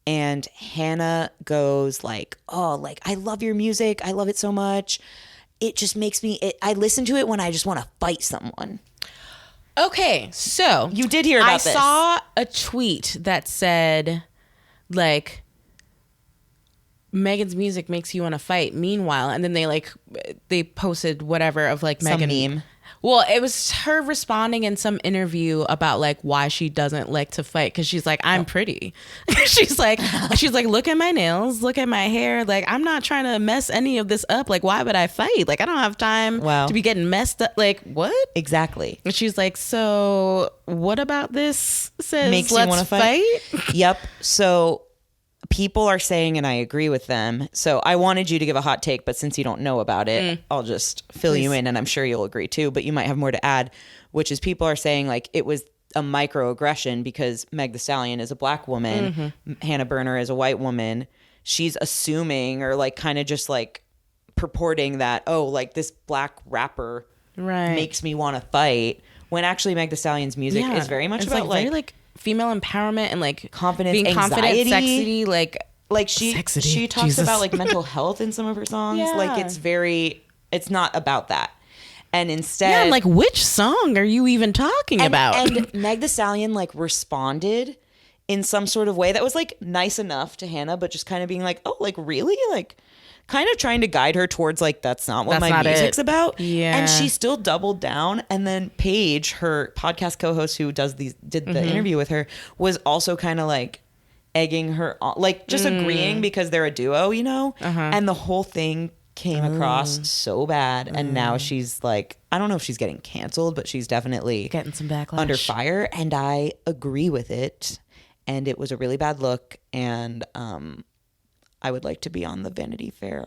and Hannah goes like, oh, like, I love your music. I love it so much. It just makes me, I listen to it when I just want to fight someone. Okay, so you did hear about this. I saw a tweet that said, like, Megan's music makes you want to fight. Meanwhile, and then they posted whatever of like Some Megan. meme. Well, it was her responding in some interview about like why she doesn't like to fight, because she's like, I'm pretty. she's like, look at my nails, look at my hair. Like, I'm not trying to mess any of this up. Like, why would I fight? Like, I don't have time to be getting messed up. Like, what? Exactly. And she's like, so what about this says makes let's you want to fight? Yep. So people are saying, and I agree with them. So I wanted you to give a hot take, but since you don't know about it, I'll just fill you in, and I'm sure you'll agree too, but you might have more to add, which is people are saying like it was a microaggression because Meg Thee Stallion is a black woman, Hannah Berner is a white woman. She's assuming or like kind of just like purporting that, oh, like this black rapper makes me want to fight, when actually Meg Thee Stallion's music is very much about very like female empowerment and like confidence, being anxiety, confident, sexy, like she sexity. talks Jesus. about like mental health in some of her songs. Like it's not about that. And instead, I'm like, which song are you even talking about? And Meg Thee Stallion like responded in some sort of way that was like nice enough to Hannah, but just kind of being like, oh, like really, like kind of trying to guide her towards like, that's not what my music's about. Yeah. And she still doubled down. And then Paige, her podcast co-host who did the interview with her, was also kind of like egging her on, like just agreeing because they're a duo, you know? And the whole thing came across so bad. And now she's like, I don't know if she's getting canceled, but she's definitely getting some backlash under fire. And I agree with it. And it was a really bad look. And I would like to be on the Vanity Fair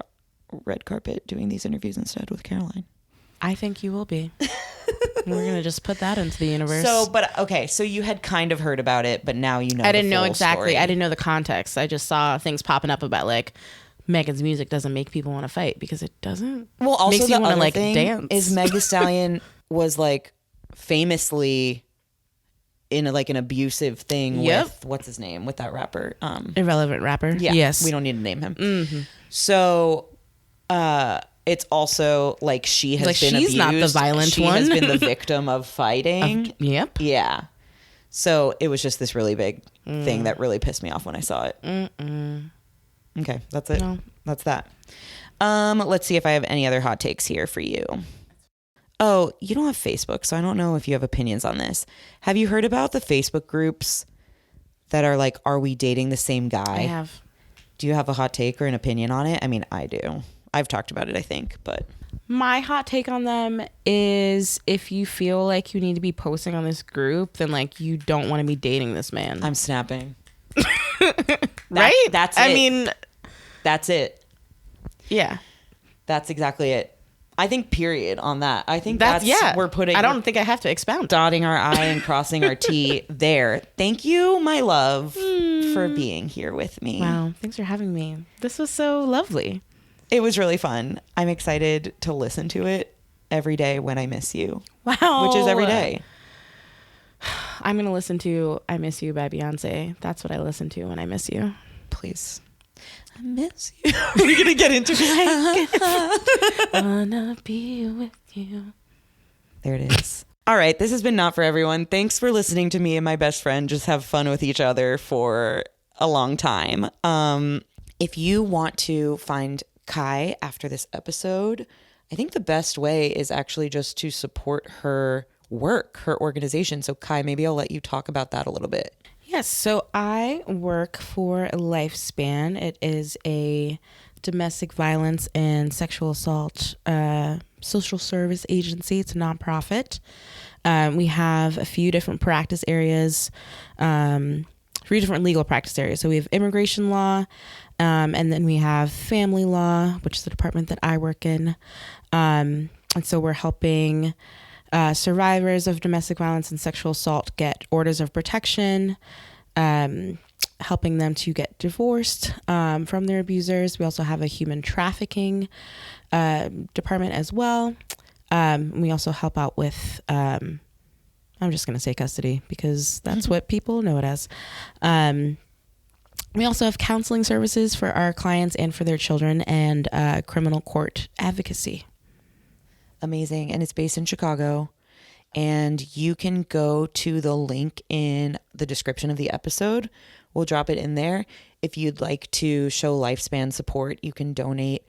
red carpet doing these interviews instead with Caroline. I think you will be. We're going to just put that into the universe. So, but okay, so you had kind of heard about it, but now you know. I didn't know full exactly. story. I didn't know the context. I just saw things popping up about like Megan's music doesn't make people want to fight, because it doesn't. Well, also makes you the want to other like thing dance. is Meg Thee Stallion was like famously in an abusive thing with what's his name, with that rapper, irrelevant rapper. Yeah, yes, we don't need to name him. So it's also like she has like been she's abused. not the violent she one. has been the victim of fighting. Yep. Yeah. So it was just this really big thing that really pissed me off when I saw it. Okay, that's it. No. That's that. Let's see if I have any other hot takes here for you. Oh, you don't have Facebook, so I don't know if you have opinions on this. Have you heard about the Facebook groups that are like, are we dating the same guy? I have. Do you have a hot take or an opinion on it? I mean, I do. I've talked about it, I think, but My hot take on them is, if you feel like you need to be posting on this group, then like you don't want to be dating this man. I'm snapping. Right? That's it. I mean, that's it. Yeah. That's exactly it. I think period on that. I think we're putting. I don't think I have to expound. Dotting our I and crossing our T there. Thank you, my love, for being here with me. Wow. Thanks for having me. This was so lovely. It was really fun. I'm excited to listen to it every day when I miss you. Wow. Which is every day. I'm going to listen to I Miss You by Beyonce. That's what I listen to when I miss you. please. I miss you. We're going to get into it. Wanna be with you. There it is. All right. This has been Not For Everyone. Thanks for listening to me and my best friend just have fun with each other for a long time. If you want to find Kae after this episode, I think the best way is actually just to support her work, her organization. So Kae, maybe I'll let you talk about that a little bit. Yes, so I work for Lifespan. It is a domestic violence and sexual assault social service agency. It's a nonprofit. We have a few different practice areas, 3 different legal practice areas. So we have immigration law, and then we have family law, which is the department that I work in. And so we're helping survivors of domestic violence and sexual assault get orders of protection, helping them to get divorced from their abusers. We also have a human trafficking department as well. We also help out with, I'm just going to say custody because that's what people know it as. We also have counseling services for our clients and for their children, and criminal court advocacy. Amazing. And it's based in Chicago. And you can go to the link in the description of the episode. We'll drop it in there. If you'd like to show Lifespan support, you can donate.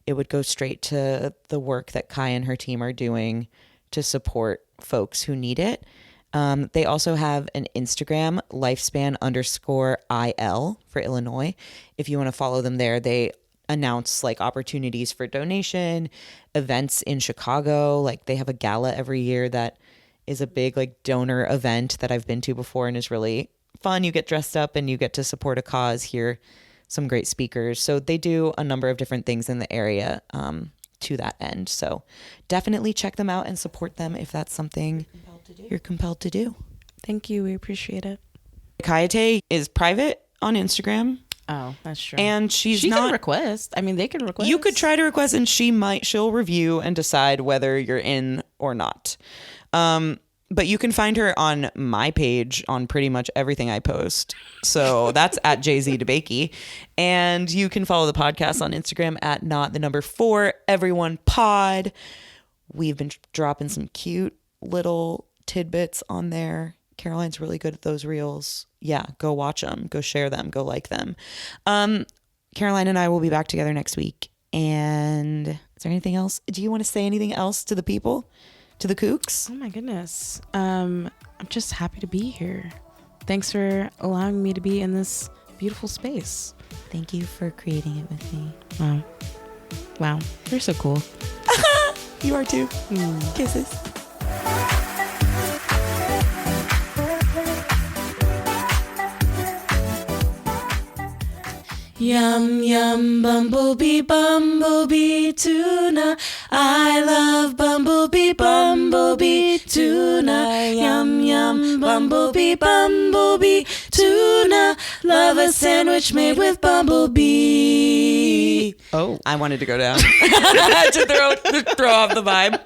It would go straight to the work that Kae and her team are doing to support folks who need it. They also have an Instagram, lifespan_IL for Illinois. If you want to follow them there, they announce like opportunities for donation, events in Chicago. Like they have a gala every year that is a big like donor event that I've been to before and is really fun. You get dressed up and you get to support a cause, hear some great speakers. So they do a number of different things in the area to that end. So definitely check them out and support them if that's something you're compelled to do. Thank you. We appreciate it. Ekaette is private on Instagram. Oh, that's true. And she can request. I mean, they can request. You could try to request and she'll review and decide whether you're in or not. But you can find her on my page on pretty much everything I post. So that's at Jess DeBakey. And you can follow the podcast on Instagram at not4everyonepod. We've been dropping some cute little tidbits on there. Caroline's really good at those reels. Yeah, go watch them, go share them, go like them. Caroline and I will be back together next week. And is there anything else? Do you want to say anything else to the people, to the kooks? Oh my goodness. I'm just happy to be here. Thanks for allowing me to be in this beautiful space. Thank you for creating it with me. Wow. You're so cool. You are too. Kisses. Yum, yum, bumblebee, bumblebee, tuna. I love bumblebee, bumblebee, tuna. Yum, yum, bumblebee, bumblebee, tuna. Love a sandwich made with bumblebee. Oh, I wanted to go down to throw off the vibe.